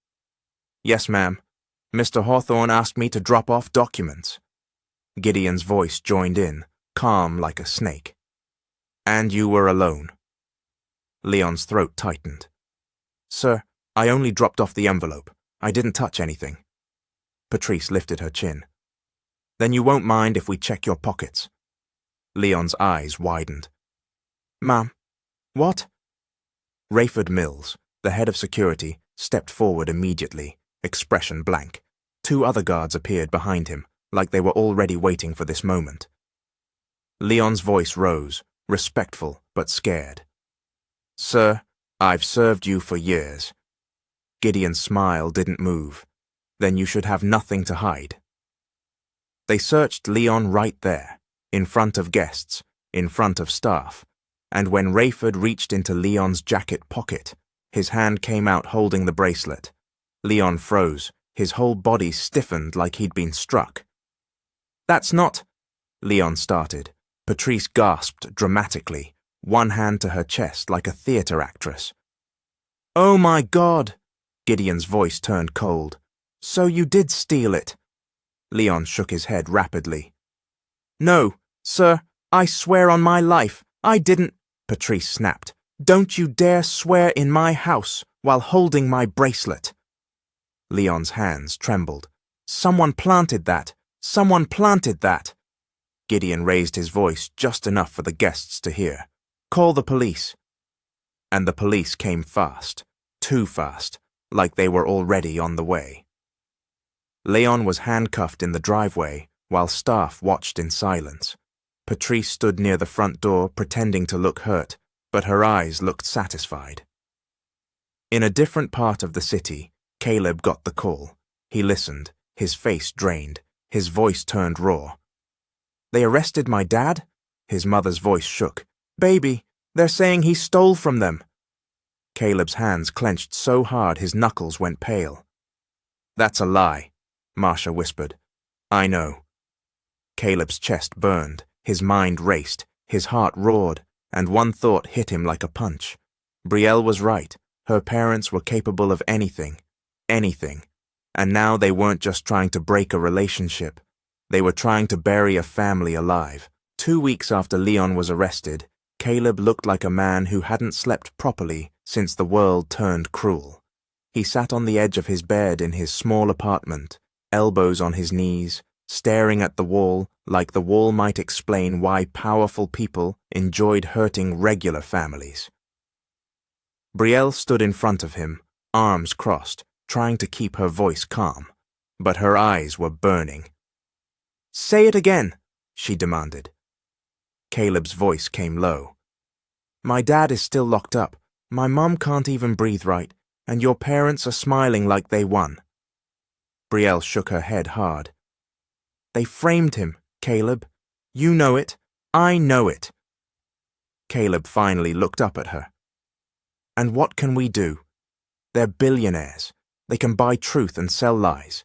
"Yes, ma'am. Mr. Hawthorne asked me to drop off documents." Gideon's voice joined in, calm like a snake. "And you were alone." Leon's throat tightened. "Sir, I only dropped off the envelope. I didn't touch anything." Patrice lifted her chin. "Then you won't mind if we check your pockets." Leon's eyes widened. "Ma'am, what?" Rayford Mills, the head of security, stepped forward immediately, expression blank. Two other guards appeared behind him, like they were already waiting for this moment. Leon's voice rose, respectful but scared. "Sir, I've served you for years." Gideon's smile didn't move. "Then you should have nothing to hide." They searched Leon right there, in front of guests, in front of staff, and when Rayford reached into Leon's jacket pocket, his hand came out holding the bracelet. Leon froze, his whole body stiffened like he'd been struck. "That's not—" Leon started. Patrice gasped dramatically, one hand to her chest like a theater actress. "Oh my God!" Gideon's voice turned cold. "So you did steal it?" Leon shook his head rapidly. "No, sir, I swear on my life, I didn't," Patrice snapped. "Don't you dare swear in my house while holding my bracelet." Leon's hands trembled. "Someone planted that! Someone planted that!" Gideon raised his voice just enough for the guests to hear. "Call the police." And the police came fast, too fast, like they were already on the way. Leon was handcuffed in the driveway, while staff watched in silence. Patrice stood near the front door, pretending to look hurt, but her eyes looked satisfied. In a different part of the city, Caleb got the call. He listened, his face drained, his voice turned raw. "They arrested my dad?" His mother's voice shook. "Baby, they're saying he stole from them." Caleb's hands clenched so hard his knuckles went pale. "That's a lie," Marcia whispered. "I know." Caleb's chest burned, his mind raced, his heart roared, and one thought hit him like a punch. Brielle was right. Her parents were capable of anything. Anything. And now they weren't just trying to break a relationship. They were trying to bury a family alive. 2 weeks after Leon was arrested, Caleb looked like a man who hadn't slept properly since the world turned cruel. He sat on the edge of his bed in his small apartment, elbows on his knees, staring at the wall like the wall might explain why powerful people enjoyed hurting regular families. Brielle stood in front of him, arms crossed, trying to keep her voice calm, but her eyes were burning. "Say it again," she demanded. Caleb's voice came low. "My dad is still locked up. My mom can't even breathe right, and your parents are smiling like they won." Brielle shook her head hard. "They framed him, Caleb. You know it. I know it." Caleb finally looked up at her. "And what can we do? They're billionaires. They can buy truth and sell lies."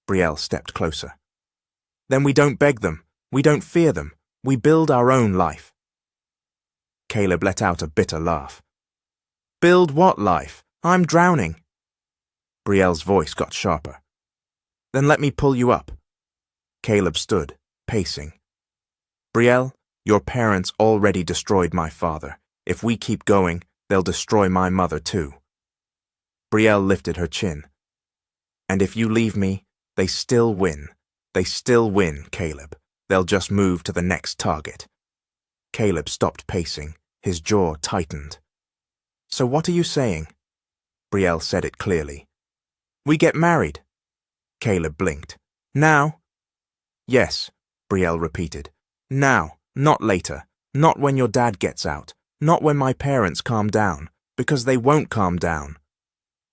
Brielle stepped closer. "Then we don't beg them. We don't fear them. We build our own life." Caleb let out a bitter laugh. "Build what life? I'm drowning." Brielle's voice got sharper. "Then let me pull you up." Caleb stood, pacing. "Brielle, your parents already destroyed my father. If we keep going, they'll destroy my mother too." Brielle lifted her chin. "And if you leave me, they still win. They still win, Caleb. They'll just move to the next target." Caleb stopped pacing. His jaw tightened. So what are you saying? Brielle said it clearly. We get married. Caleb blinked. Now? Yes, Brielle repeated. Now, not later. Not when your dad gets out. Not when my parents calm down. Because they won't calm down.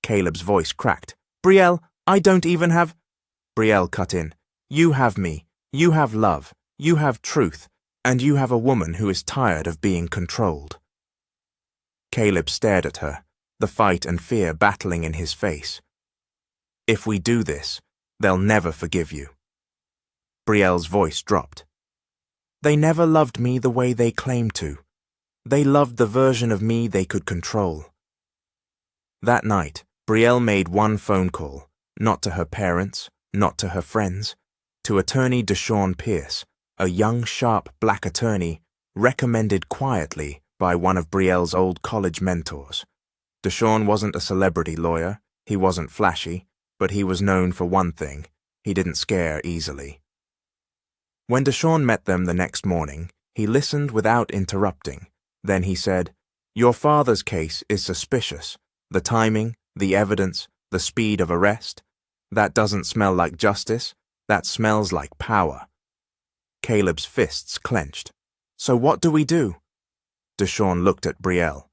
Caleb's voice cracked. Brielle, I don't even have... Brielle cut in. You have me. You have love. You have truth. And you have a woman who is tired of being controlled. Caleb stared at her, the fight and fear battling in his face. If we do this, they'll never forgive you. Brielle's voice dropped. They never loved me the way they claimed to. They loved the version of me they could control. That night, Brielle made one phone call, not to her parents, not to her friends, to attorney Deshawn Pierce, a young, sharp black attorney recommended quietly by one of Brielle's old college mentors. Deshawn wasn't a celebrity lawyer, he wasn't flashy, but he was known for one thing: he didn't scare easily. When Deshawn met them the next morning, he listened without interrupting. Then he said, Your father's case is suspicious. The timing, the evidence, the speed of arrest. That doesn't smell like justice. That smells like power. Caleb's fists clenched. So what do we do? Deshawn looked at Brielle.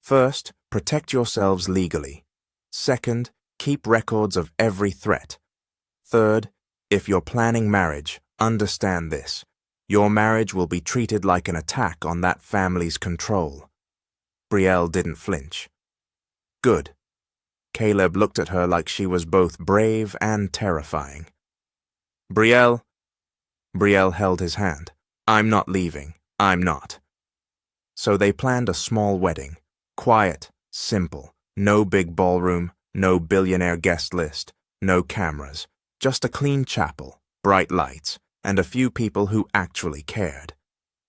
First, protect yourselves legally. Second, keep records of every threat. Third, if you're planning marriage, understand this. Your marriage will be treated like an attack on that family's control. Brielle didn't flinch. Good. Caleb looked at her like she was both brave and terrifying. Brielle held his hand. I'm not leaving. I'm not. So they planned a small wedding. Quiet, simple. No big ballroom, no billionaire guest list, no cameras. Just a clean chapel, bright lights, and a few people who actually cared.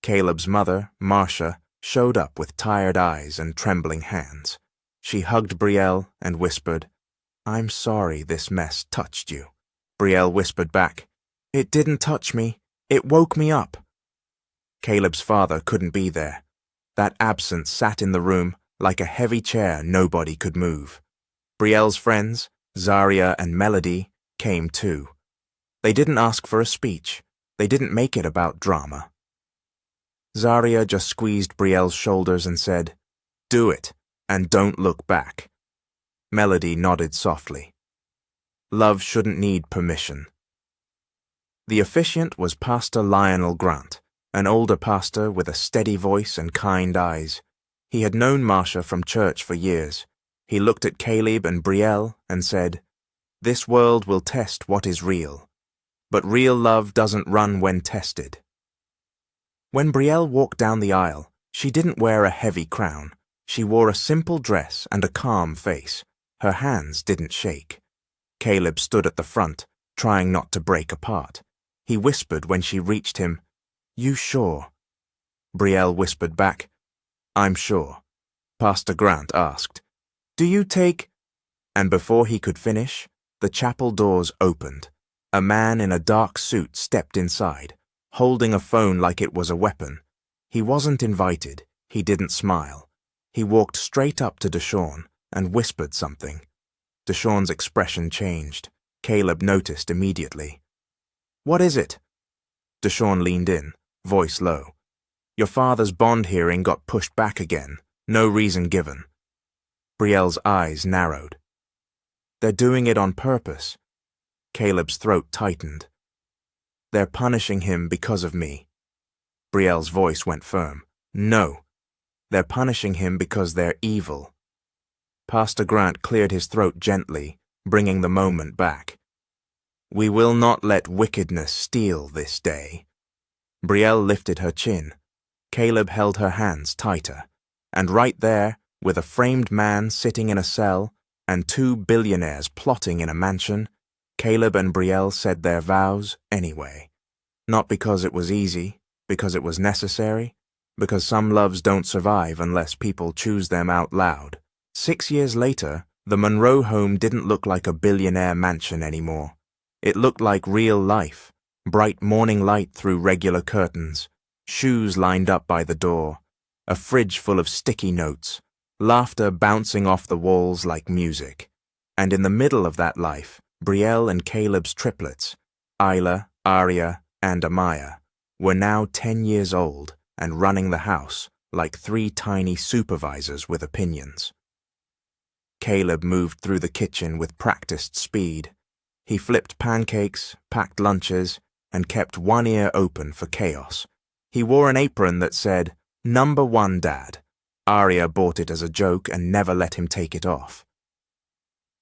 Caleb's mother, Marcia, showed up with tired eyes and trembling hands. She hugged Brielle and whispered, I'm sorry this mess touched you. Brielle whispered back, It didn't touch me. It woke me up. Caleb's father couldn't be there. That absence sat in the room like a heavy chair nobody could move. Brielle's friends, Zaria and Melody, came too. They didn't ask for a speech. They didn't make it about drama. Zaria just squeezed Brielle's shoulders and said, Do it, and don't look back. Melody nodded softly. Love shouldn't need permission. The officiant was Pastor Lionel Grant, an older pastor with a steady voice and kind eyes. He had known Marcia from church for years. He looked at Caleb and Brielle and said, This world will test what is real. But real love doesn't run when tested. When Brielle walked down the aisle, she didn't wear a heavy crown. She wore a simple dress and a calm face. Her hands didn't shake. Caleb stood at the front, trying not to break apart. He whispered when she reached him, You sure? Brielle whispered back, I'm sure. Pastor Grant asked, Do you take... And before he could finish, the chapel doors opened. A man in a dark suit stepped inside, holding a phone like it was a weapon. He wasn't invited. He didn't smile. He walked straight up to Deshawn and whispered something. Deshawn's expression changed. Caleb noticed immediately. What is it? Deshawn leaned in, voice low. Your father's bond hearing got pushed back again. No reason given. Brielle's eyes narrowed. They're doing it on purpose. Caleb's throat tightened. They're punishing him because of me. Brielle's voice went firm. No. They're punishing him because they're evil. Pastor Grant cleared his throat gently, bringing the moment back. We will not let wickedness steal this day. Brielle lifted her chin. Caleb held her hands tighter. And right there, with a framed man sitting in a cell and 2 billionaires plotting in a mansion, Caleb and Brielle said their vows anyway. Not because it was easy, because it was necessary, because some loves don't survive unless people choose them out loud. 6 years later, the Monroe home didn't look like a billionaire mansion anymore. It looked like real life, bright morning light through regular curtains, shoes lined up by the door, a fridge full of sticky notes, laughter bouncing off the walls like music. And in the middle of that life, Brielle and Caleb's triplets, Isla, Aria, and Amaya, were now 10 years old and running the house like 3 tiny supervisors with opinions. Caleb moved through the kitchen with practiced speed. He flipped pancakes, packed lunches, and kept one ear open for chaos. He wore an apron that said, "Number 1 Dad." Aria bought it as a joke and never let him take it off.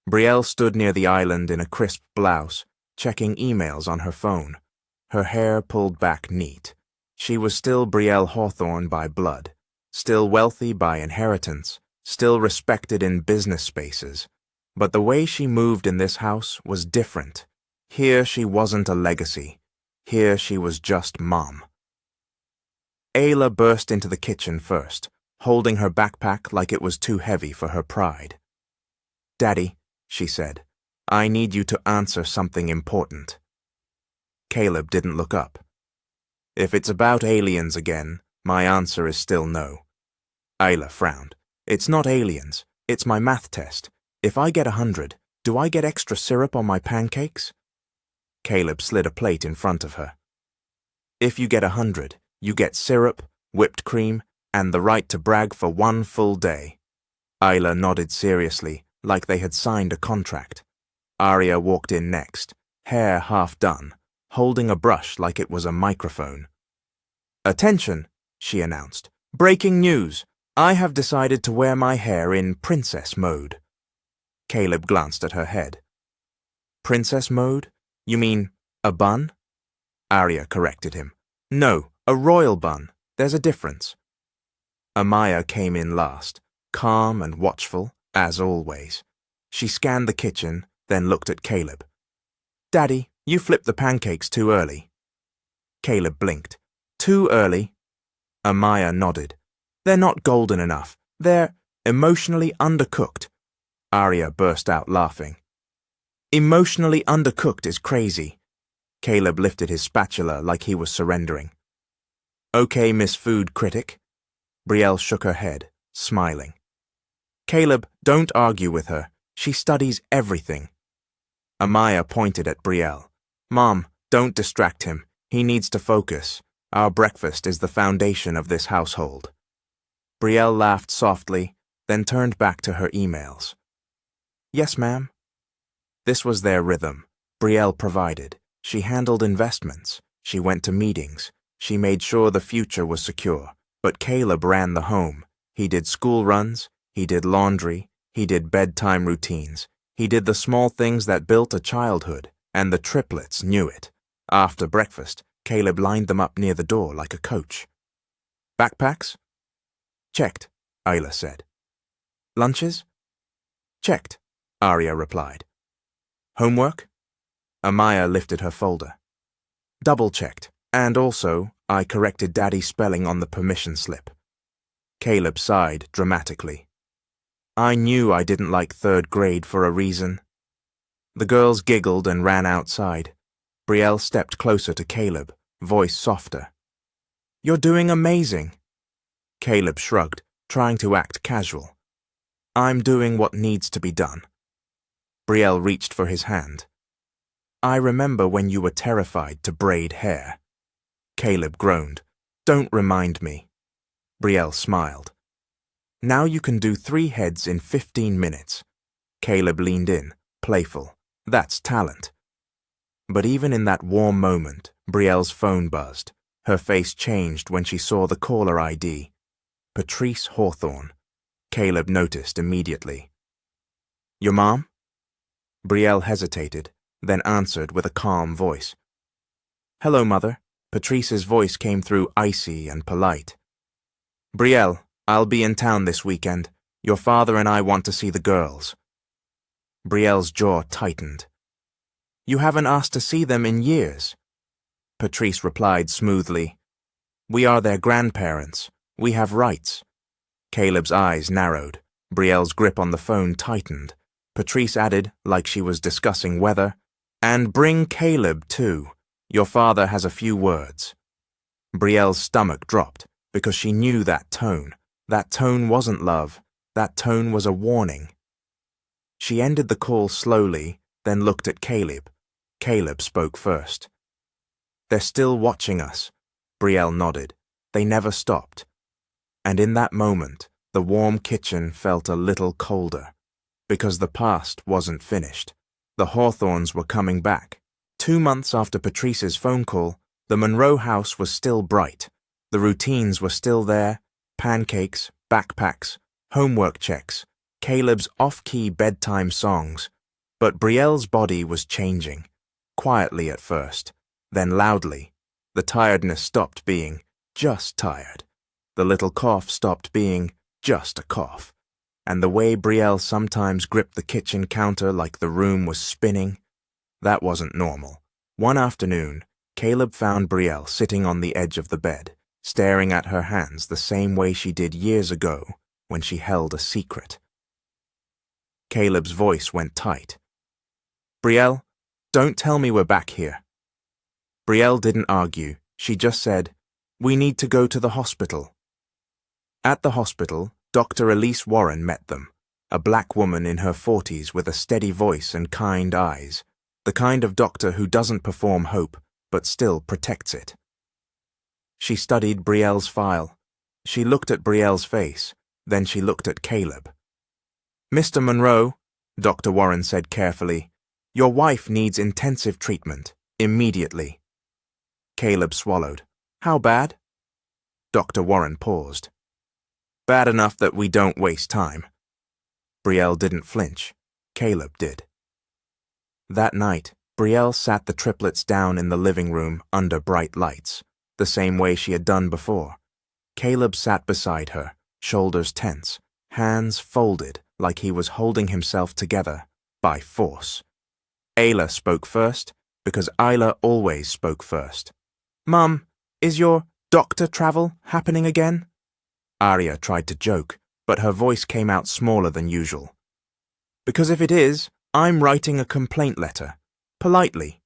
Brielle stood near the island in a crisp blouse, checking emails on her phone, her hair pulled back neat. She was still Brielle Hawthorne by blood, still wealthy by inheritance, still respected in business spaces. But the way she moved in this house was different. Here she wasn't a legacy. Here she was just Mom. Ayla burst into the kitchen first, holding her backpack like it was too heavy for her pride. "Daddy," she said, "I need you to answer something important." Caleb didn't look up. "If it's about aliens again, my answer is still no." Ayla frowned. "It's not aliens. It's my math test. If I get 100, do I get extra syrup on my pancakes?" Caleb slid a plate in front of her. "If you get 100, you get syrup, whipped cream, and the right to brag for 1 full day." Ayla nodded seriously, like they had signed a contract. Aria walked in next, hair half done, holding a brush like it was a microphone. "Attention," she announced. "Breaking news. I have decided to wear my hair in princess mode." Caleb glanced at her head. "Princess mode? You mean a bun?" Aria corrected him. "No, a royal bun. There's a difference." Amaya came in last, calm and watchful, as always. She scanned the kitchen, then looked at Caleb. "Daddy, you flipped the pancakes too early." Caleb blinked. "Too early?" Amaya nodded. "They're not golden enough. They're emotionally undercooked." Aria burst out laughing. "Emotionally undercooked is crazy." Caleb lifted his spatula like he was surrendering. "Okay, Miss Food Critic." Brielle shook her head, smiling. "Caleb, don't argue with her. She studies everything." Amaya pointed at Brielle. "Mom, don't distract him. He needs to focus. Our breakfast is the foundation of this household." Brielle laughed softly, then turned back to her emails. "Yes, ma'am." This was their rhythm. Brielle provided. She handled investments. She went to meetings. She made sure the future was secure. But Caleb ran the home. He did school runs. He did laundry. He did bedtime routines. He did the small things that built a childhood, and the triplets knew it. After breakfast, Caleb lined them up near the door like a coach. "Backpacks?" "Checked," Ayla said. "Lunches?" "Checked," Aria replied. "Homework?" Amaya lifted her folder. "Double-checked, and also, I corrected Daddy's spelling on the permission slip." Caleb sighed dramatically. "I knew I didn't like 3rd grade for a reason." The girls giggled and ran outside. Brielle stepped closer to Caleb, voice softer. "You're doing amazing." Caleb shrugged, trying to act casual. "I'm doing what needs to be done." Brielle reached for his hand. "I remember when you were terrified to braid hair." Caleb groaned. "Don't remind me." Brielle smiled. "Now you can do 3 heads in 15 minutes. Caleb leaned in, playful. "That's talent." But even in that warm moment, Brielle's phone buzzed. Her face changed when she saw the caller ID. Patrice Hawthorne. Caleb noticed immediately. "Your mom?" Brielle hesitated, then answered with a calm voice. "Hello, Mother." Patrice's voice came through icy and polite. "Brielle, I'll be in town this weekend. Your father and I want to see the girls." Brielle's jaw tightened. "You haven't asked to see them in years." Patrice replied smoothly. "We are their grandparents. We have rights." Caleb's eyes narrowed. Brielle's grip on the phone tightened. Patrice added, like she was discussing weather, "And bring Caleb, too. Your father has a few words." Brielle's stomach dropped because she knew that tone. That tone wasn't love. That tone was a warning. She ended the call slowly, then looked at Caleb. Caleb spoke first. "They're still watching us." Brielle nodded. They never stopped. And in that moment, the warm kitchen felt a little colder, because the past wasn't finished. The Hawthorns were coming back. 2 months after Patrice's phone call, the Monroe house was still bright. The routines were still there: pancakes, backpacks, homework checks, Caleb's off-key bedtime songs. But Brielle's body was changing, quietly at first, then loudly. The tiredness stopped being just tired. The little cough stopped being just a cough. And the way Brielle sometimes gripped the kitchen counter like the room was spinning, that wasn't normal. One afternoon, Caleb found Brielle sitting on the edge of the bed, staring at her hands the same way she did years ago when she held a secret. Caleb's voice went tight. "Brielle, don't tell me we're back here." Brielle didn't argue. She just said, "We need to go to the hospital." At the hospital, Dr. Elise Warren met them, a black woman in her 40s with a steady voice and kind eyes, the kind of doctor who doesn't perform hope, but still protects it. She studied Brielle's file. She looked at Brielle's face, then she looked at Caleb. "Mr. Monroe," Dr. Warren said carefully, "your wife needs intensive treatment, immediately." Caleb swallowed. "How bad?" Dr. Warren paused. "Bad enough that we don't waste time." Brielle didn't flinch. Caleb did. That night, Brielle sat the triplets down in the living room under bright lights, the same way she had done before. Caleb sat beside her, shoulders tense, hands folded like he was holding himself together by force. Ayla spoke first, because Ayla always spoke first. "Mum, is your doctor travel happening again?" Arya tried to joke, but her voice came out smaller than usual. "Because if it is, I'm writing a complaint letter. Politely."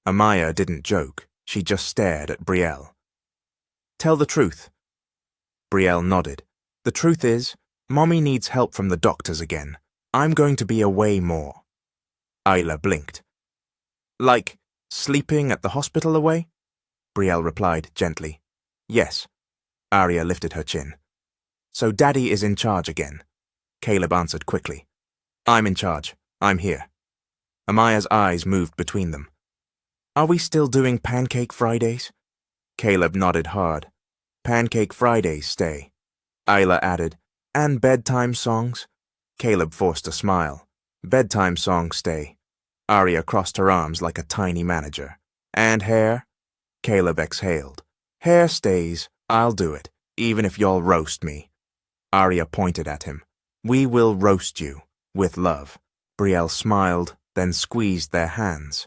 Amaya didn't joke. She just stared at Brielle. "Tell the truth." Brielle nodded. "The truth is, Mommy needs help from the doctors again. I'm going to be away more." Ayla blinked. "Like, sleeping at the hospital away?" Brielle replied gently. "Yes." Arya lifted her chin. "So Daddy is in charge again." Caleb answered quickly. "I'm in charge. I'm here." Amaya's eyes moved between them. "Are we still doing Pancake Fridays?" Caleb nodded hard. "Pancake Fridays stay." Ayla added, "And bedtime songs?" Caleb forced a smile. "Bedtime songs stay." Arya crossed her arms like a tiny manager. "And hair?" Caleb exhaled. "Hair stays. I'll do it, even if y'all roast me." Arya pointed at him. "We will roast you, with love." Brielle smiled, then squeezed their hands.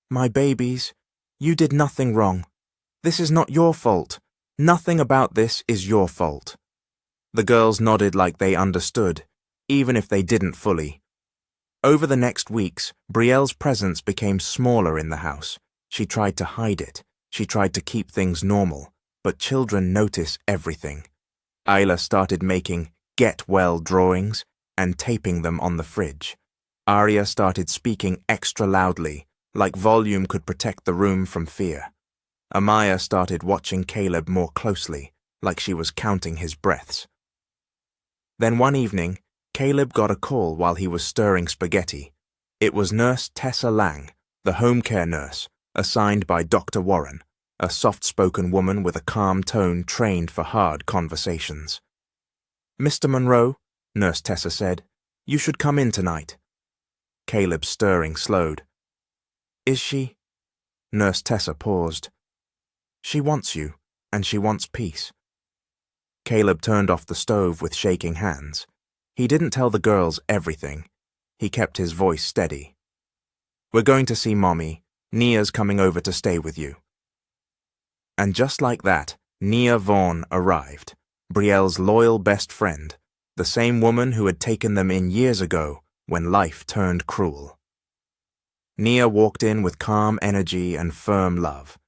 "My babies, you did nothing wrong. This is not your fault. Nothing about this is your fault." The girls nodded like they understood, even if they didn't fully. Over the next weeks, Brielle's presence became smaller in the house. She tried to hide it. She tried to keep things normal. But children notice everything. Ayla started making get-well drawings and taping them on the fridge. Arya started speaking extra loudly, like volume could protect the room from fear. Amaya started watching Caleb more closely, like she was counting his breaths. Then one evening, Caleb got a call while he was stirring spaghetti. It was Nurse Tessa Lang, the home care nurse, assigned by Dr. Warren, a soft-spoken woman with a calm tone trained for hard conversations. "Mr. Monroe," Nurse Tessa said, "you should come in tonight." Caleb's stirring slowed. "Is she?" Nurse Tessa paused. "She wants you, and she wants peace." Caleb turned off the stove with shaking hands. He didn't tell the girls everything. He kept his voice steady. "We're going to see Mommy. Nia's coming over to stay with you." And just like that, Nia Vaughn arrived, Brielle's loyal best friend, the same woman who had taken them in years ago when life turned cruel. Nia walked in with calm energy and firm love.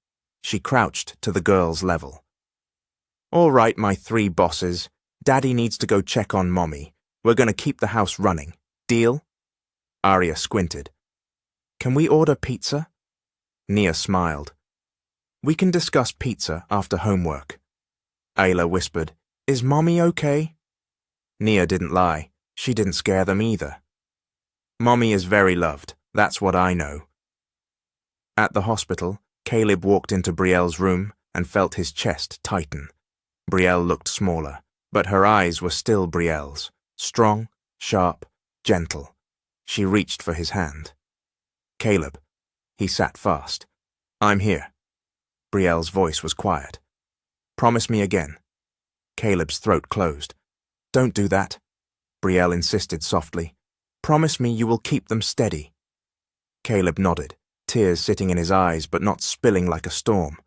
She crouched to the girl's level. All right, my three bosses. Daddy needs to go check on Mommy. We're going to keep the house running. Deal? Arya squinted. Can we order pizza? Nia smiled. We can discuss pizza after homework. Ayla whispered, Is Mommy okay? Nia didn't lie. She didn't scare them either. Mommy is very loved. That's what I know. At the hospital, Caleb walked into Brielle's room and felt his chest tighten. Brielle looked smaller, but her eyes were still Brielle's, strong, sharp, gentle. She reached for his hand. Caleb. He sat fast. I'm here. Brielle's voice was quiet. Promise me again. Caleb's throat closed. Don't do that. Brielle insisted softly. Promise me you will keep them steady. Caleb nodded, tears sitting in his eyes but not spilling like a storm.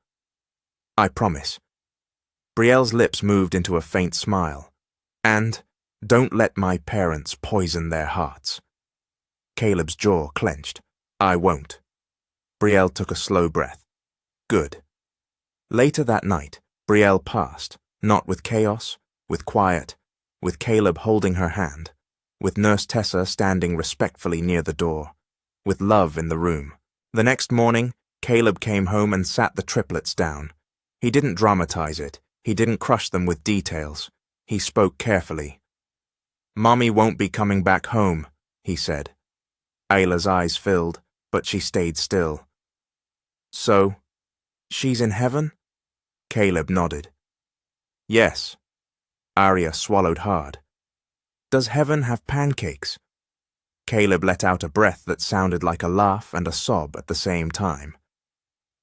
I promise. Brielle's lips moved into a faint smile. And, don't let my parents poison their hearts. Caleb's jaw clenched. I won't. Brielle took a slow breath. Good. Later that night, Brielle passed, not with chaos, with quiet, with Caleb holding her hand, with Nurse Tessa standing respectfully near the door, with love in the room. The next morning, Caleb came home and sat the triplets down. He didn't dramatize it. He didn't crush them with details. He spoke carefully. Mommy won't be coming back home, he said. Ayla's eyes filled, but she stayed still. So, she's in heaven? Caleb nodded. Yes. Arya swallowed hard. Does heaven have pancakes? Caleb let out a breath that sounded like a laugh and a sob at the same time.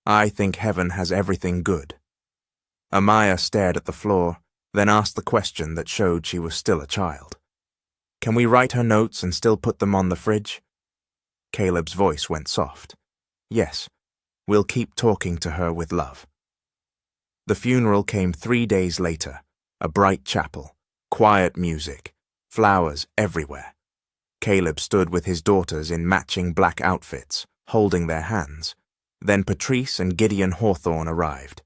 I think heaven has everything good. Amaya stared at the floor, then asked the question that showed she was still a child. Can we write her notes and still put them on the fridge? Caleb's voice went soft. Yes, we'll keep talking to her with love. The funeral came 3 days later, a bright chapel, quiet music, flowers everywhere. Caleb stood with his daughters in matching black outfits, holding their hands. Then Patrice and Gideon Hawthorne arrived.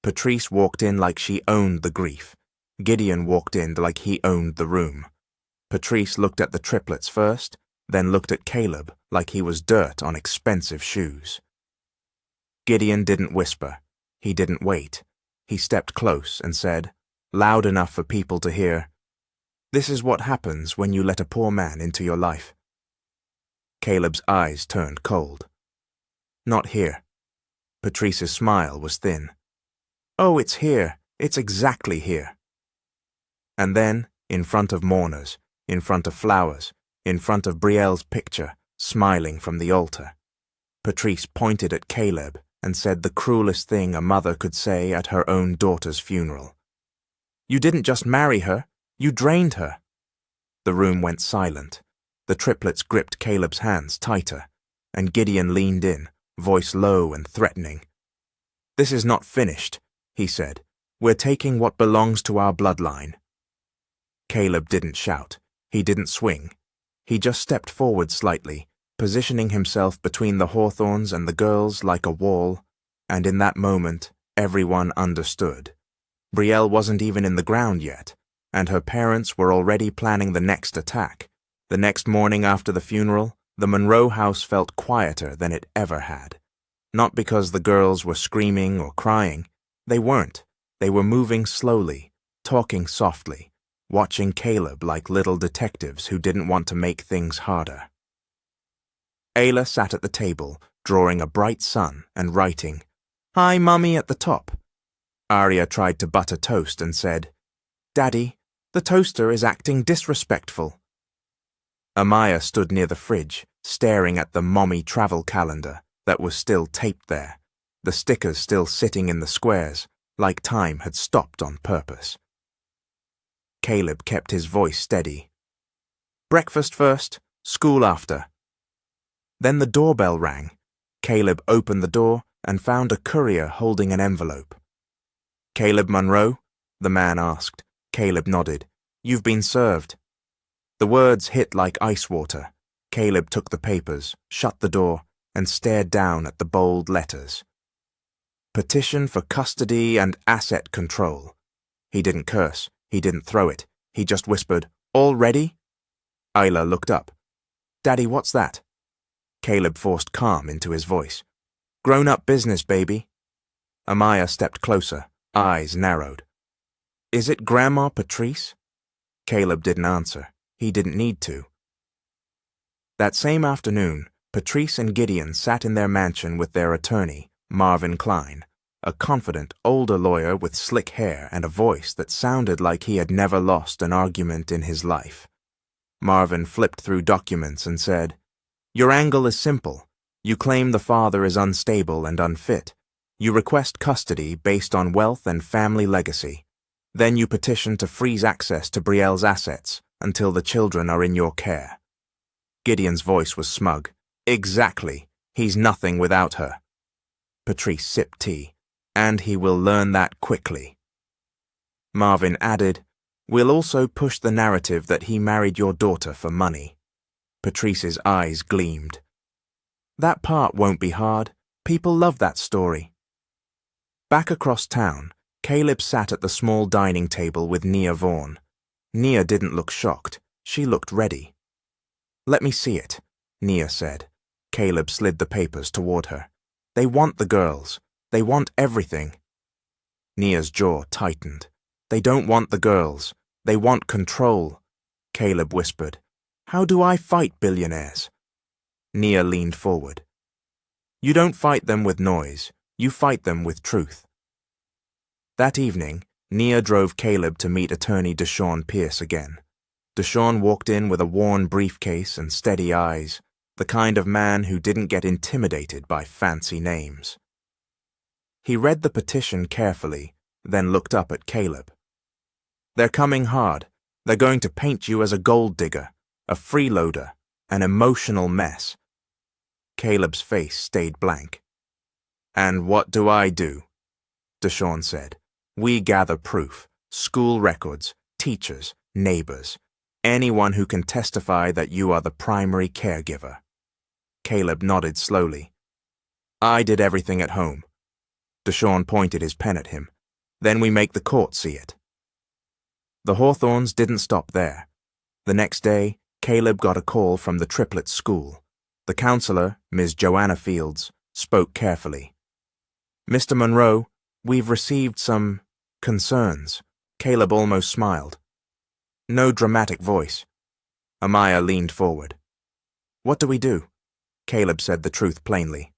Patrice walked in like she owned the grief. Gideon walked in like he owned the room. Patrice looked at the triplets first, then looked at Caleb like he was dirt on expensive shoes. Gideon didn't whisper. He didn't wait. He stepped close and said, loud enough for people to hear, This is what happens when you let a poor man into your life. Caleb's eyes turned cold. Not here. Patrice's smile was thin. Oh, it's here. It's exactly here. And then, in front of mourners, in front of flowers, in front of Brielle's picture, smiling from the altar, Patrice pointed at Caleb and said the cruelest thing a mother could say at her own daughter's funeral. You didn't just marry her, you drained her. The room went silent. The triplets gripped Caleb's hands tighter, and Gideon leaned in, voice low and threatening. This is not finished, he said. We're taking what belongs to our bloodline. Caleb didn't shout. He didn't swing. He just stepped forward slightly, positioning himself between the Hawthorns and the girls like a wall, and in that moment, everyone understood. Brielle wasn't even in the ground yet, and her parents were already planning the next attack. The next morning after the funeral, the Monroe house felt quieter than it ever had. Not because the girls were screaming or crying. They weren't. They were moving slowly, talking softly, watching Caleb like little detectives who didn't want to make things harder. Ayla sat at the table, drawing a bright sun and writing, Hi, Mummy at the top. Arya tried to butter toast and said, Daddy, the toaster is acting disrespectful. Amaya stood near the fridge, staring at the mommy travel calendar that was still taped there, the stickers still sitting in the squares, like time had stopped on purpose. Caleb kept his voice steady. Breakfast first, school after. Then the doorbell rang. Caleb opened the door and found a courier holding an envelope. Caleb Monroe? The man asked. Caleb nodded. You've been served. The words hit like ice water. Caleb took the papers, shut the door, and stared down at the bold letters. Petition for custody and asset control. He didn't curse. He didn't throw it. He just whispered, "All ready?" Isla looked up. "Daddy, what's that?" Caleb forced calm into his voice. "Grown-up business, baby." Amaya stepped closer, eyes narrowed. "Is it Grandma Patrice?" Caleb didn't answer. He didn't need to. That same afternoon, Patrice and Gideon sat in their mansion with their attorney, Marvin Klein, a confident, older lawyer with slick hair and a voice that sounded like he had never lost an argument in his life. Marvin flipped through documents and said, "Your angle is simple. You claim the father is unstable and unfit. You request custody based on wealth and family legacy. Then you petition to freeze access to Brielle's assets until the children are in your care." Gideon's voice was smug. "Exactly. He's nothing without her." Patrice sipped tea. "And he will learn that quickly." Marvin added, "We'll also push the narrative that he married your daughter for money." Patrice's eyes gleamed. "That part won't be hard. People love that story." Back across town, Caleb sat at the small dining table with Nia Vaughn. Nia didn't look shocked. She looked ready. "Let me see it," Nia said. Caleb slid the papers toward her. "They want the girls. They want everything." Nia's jaw tightened. "They don't want the girls. They want control." Caleb whispered, "How do I fight billionaires?" Nia leaned forward. "You don't fight them with noise. You fight them with truth." That evening, Nia drove Caleb to meet attorney Deshawn Pierce again. Deshawn walked in with a worn briefcase and steady eyes, the kind of man who didn't get intimidated by fancy names. He read the petition carefully, then looked up at Caleb. "They're coming hard. They're going to paint you as a gold digger, a freeloader, an emotional mess." Caleb's face stayed blank. "And what do I do?" Deshawn said. "We gather proof, school records, teachers, neighbors, anyone who can testify that you are the primary caregiver." Caleb nodded slowly. "I did everything at home." Deshawn pointed his pen at him. "Then we make the court see it." The Hawthorns didn't stop there. The next day, Caleb got a call from the triplets' school. The counselor, Ms. Joanna Fields, spoke carefully. "Mr. Monroe, we've received some concerns." Caleb almost smiled. No dramatic voice. Amaya leaned forward. "What do we do?" Caleb said the truth plainly.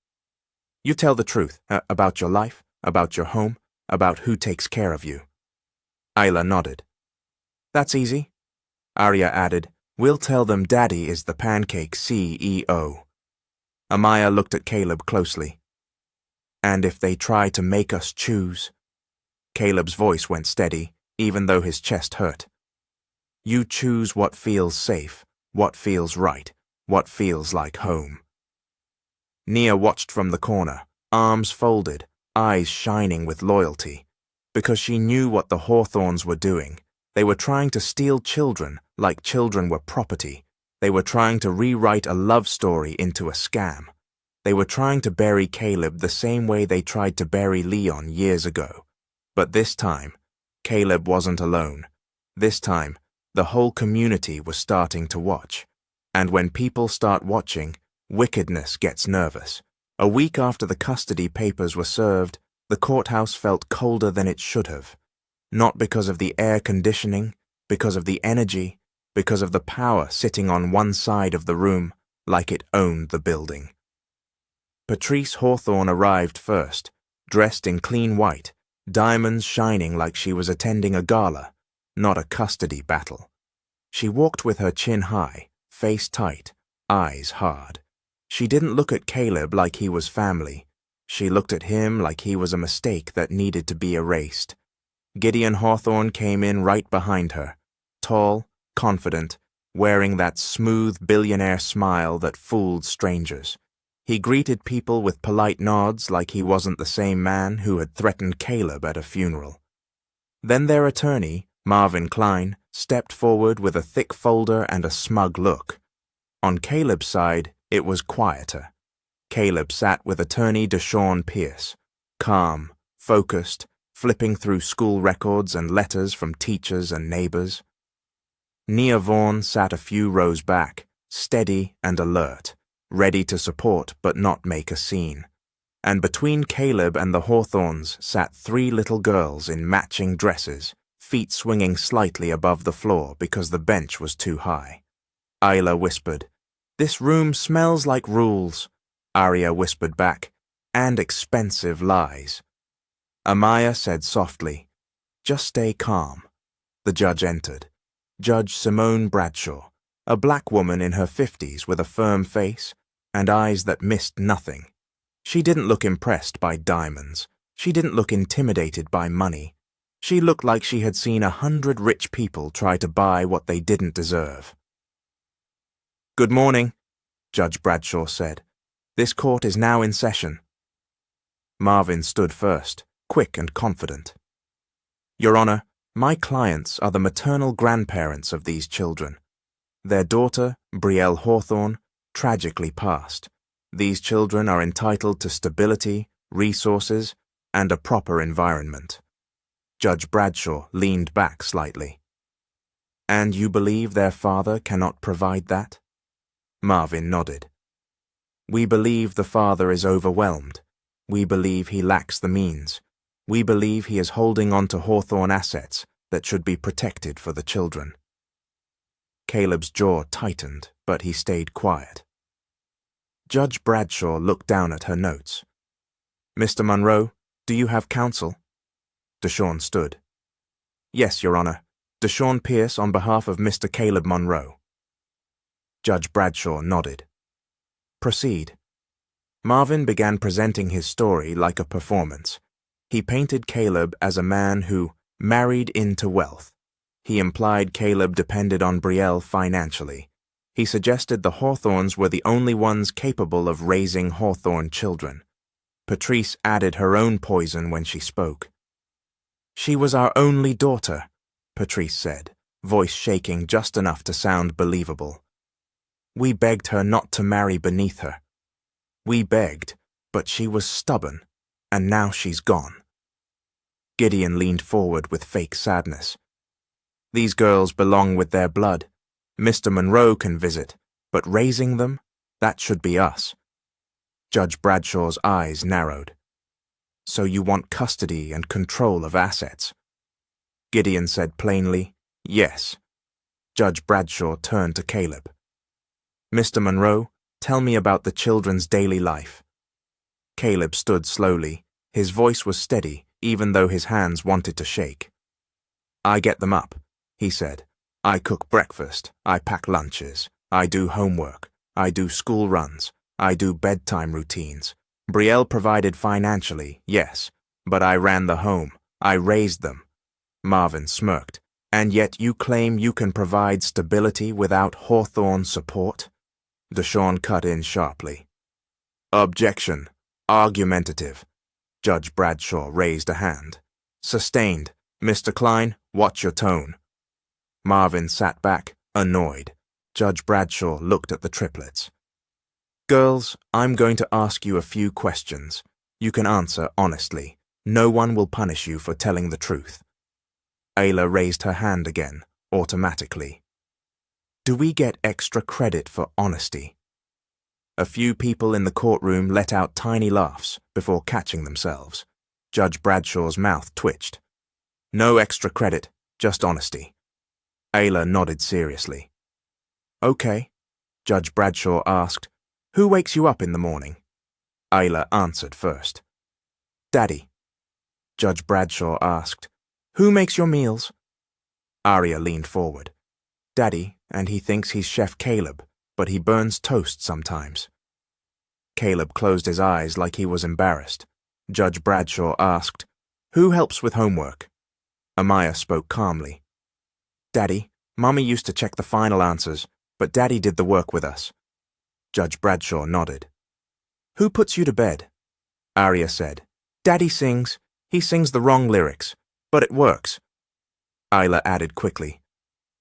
"You tell the truth about your life, about your home, about who takes care of you." Isla nodded. "That's easy." Arya added, "We'll tell them Daddy is the pancake CEO." Amaya looked at Caleb closely. "And if they try to make us choose?" Caleb's voice went steady, even though his chest hurt. "You choose what feels safe, what feels right, what feels like home." Nia watched from the corner, arms folded, eyes shining with loyalty, because she knew what the Hawthorns were doing. They were trying to steal children like children were property. They were trying to rewrite a love story into a scam. They were trying to bury Caleb the same way they tried to bury Leon years ago. But this time, Caleb wasn't alone. This time, the whole community was starting to watch. And when people start watching, wickedness gets nervous. A week after the custody papers were served, the courthouse felt colder than it should have. Not because of the air conditioning, because of the energy, because of the power sitting on one side of the room like it owned the building. Patrice Hawthorne arrived first, dressed in clean white, diamonds shining like she was attending a gala, not a custody battle. She walked with her chin high, face tight, eyes hard. She didn't look at Caleb like he was family. She looked at him like he was a mistake that needed to be erased. Gideon Hawthorne came in right behind her, tall, confident, wearing that smooth billionaire smile that fooled strangers. He greeted people with polite nods like he wasn't the same man who had threatened Caleb at a funeral. Then their attorney, Marvin Klein, stepped forward with a thick folder and a smug look. On Caleb's side, it was quieter. Caleb sat with attorney Deshawn Pierce. calm, focused, flipping through school records and letters from teachers and neighbors. Nia Vaughan sat a few rows back, steady and alert, ready to support but not make a scene. And between Caleb and the Hawthorns sat 3 little girls in matching dresses, feet swinging slightly above the floor because the bench was too high. Isla whispered, "This room smells like rules," Arya whispered back, "and expensive lies." Amaya said softly, "Just stay calm." The judge entered. Judge Simone Bradshaw, a black woman in her 50s with a firm face and eyes that missed nothing. She didn't look impressed by diamonds. She didn't look intimidated by money. She looked like she had seen 100 rich people try to buy what they didn't deserve. "Good morning," Judge Bradshaw said. "This court is now in session." Marvin stood first, quick and confident. "Your Honor, my clients are the maternal grandparents of these children. Their daughter, Brielle Hawthorne, tragically passed. These children are entitled to stability, resources, and a proper environment." Judge Bradshaw leaned back slightly. "And you believe their father cannot provide that?" Marvin nodded. "We believe the father is overwhelmed. We believe he lacks the means. We believe he is holding on to Hawthorne assets that should be protected for the children." Caleb's jaw tightened, but he stayed quiet. Judge Bradshaw looked down at her notes. "Mr. Monroe, do you have counsel?" Deshawn stood. "Yes, Your Honor. Deshawn Pierce on behalf of Mr. Caleb Monroe." Judge Bradshaw nodded. "Proceed." Marvin began presenting his story like a performance. He painted Caleb as a man who married into wealth. He implied Caleb depended on Brielle financially. He suggested the Hawthorns were the only ones capable of raising Hawthorne children. Patrice added her own poison when she spoke. "She was our only daughter," Patrice said, voice shaking just enough to sound believable. "We begged her not to marry beneath her. We begged, but she was stubborn, and now she's gone." Gideon leaned forward with fake sadness. "These girls belong with their blood. Mr. Monroe can visit, but raising them, that should be us." Judge Bradshaw's eyes narrowed. "So you want custody and control of assets?" Gideon said plainly, "Yes." Judge Bradshaw turned to Caleb. "Mr. Monroe, tell me about the children's daily life." Caleb stood slowly. His voice was steady, even though his hands wanted to shake. "I get them up," he said. "I cook breakfast, I pack lunches, I do homework, I do school runs, I do bedtime routines. Brielle provided financially, yes, but I ran the home, I raised them." Marvin smirked. "And yet you claim you can provide stability without Hawthorne support?" Deshawn cut in sharply. "Objection. Argumentative." Judge Bradshaw raised a hand. "Sustained. Mr. Klein, watch your tone." Marvin sat back, annoyed. Judge Bradshaw looked at the triplets. "Girls, I'm going to ask you a few questions. You can answer honestly. No one will punish you for telling the truth." Ayla raised her hand again, automatically. "Do we get extra credit for honesty?" A few people in the courtroom let out tiny laughs before catching themselves. Judge Bradshaw's mouth twitched. "No extra credit, just honesty." Ayla nodded seriously. "Okay." Judge Bradshaw asked, "Who wakes you up in the morning?" Ayla answered first. "Daddy." Judge Bradshaw asked, "Who makes your meals?" Arya leaned forward. "Daddy, and he thinks he's Chef Caleb, but he burns toast sometimes." Caleb closed his eyes like he was embarrassed. Judge Bradshaw asked, "Who helps with homework?" Amaya spoke calmly. "Daddy, Mommy used to check the final answers, but Daddy did the work with us." Judge Bradshaw nodded. "Who puts you to bed?" Arya said, "Daddy sings. He sings the wrong lyrics, but it works." Isla added quickly,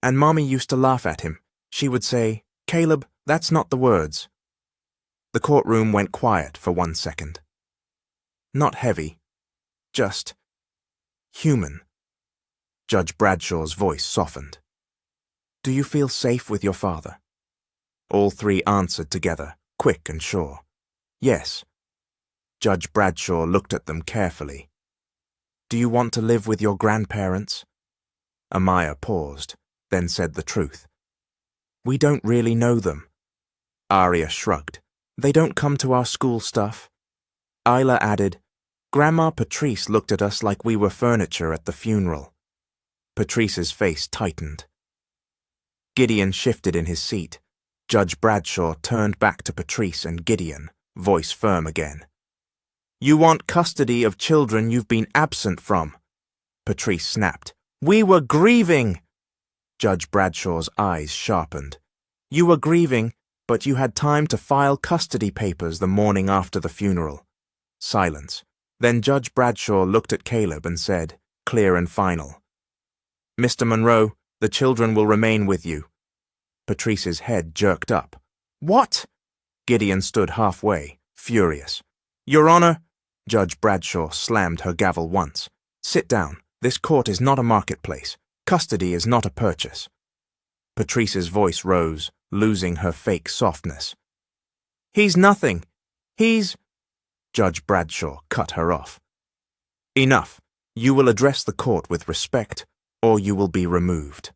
"And Mommy used to laugh at him. She would say, 'Caleb, that's not the words.'" The courtroom went quiet for 1 second. "Not heavy," just human. Judge Bradshaw's voice softened. Do you feel safe with your father? All three answered together, quick and sure. Yes. Judge Bradshaw looked at them carefully. Do you want to live with your grandparents? Amaya paused, then said the truth. We don't really know them. Aria shrugged. They don't come to our school stuff. Isla added, Grandma Patrice looked at us like we were furniture at the funeral. Patrice's face tightened. Gideon shifted in his seat. Judge Bradshaw turned back to Patrice and Gideon, voice firm again. You want custody of children you've been absent from. Patrice snapped. We were grieving. Judge Bradshaw's eyes sharpened. You were grieving, but you had time to file custody papers the morning after the funeral. Silence. Then Judge Bradshaw looked at Caleb and said, clear and final, Mr. Monroe, the children will remain with you. Patrice's head jerked up. What? Gideon stood halfway, furious. Your Honor, Judge Bradshaw slammed her gavel once. Sit down. This court is not a marketplace. Custody is not a purchase. Patrice's voice rose, losing her fake softness. He's nothing. He's... Judge Bradshaw cut her off. Enough. You will address the court with respect, or you will be removed.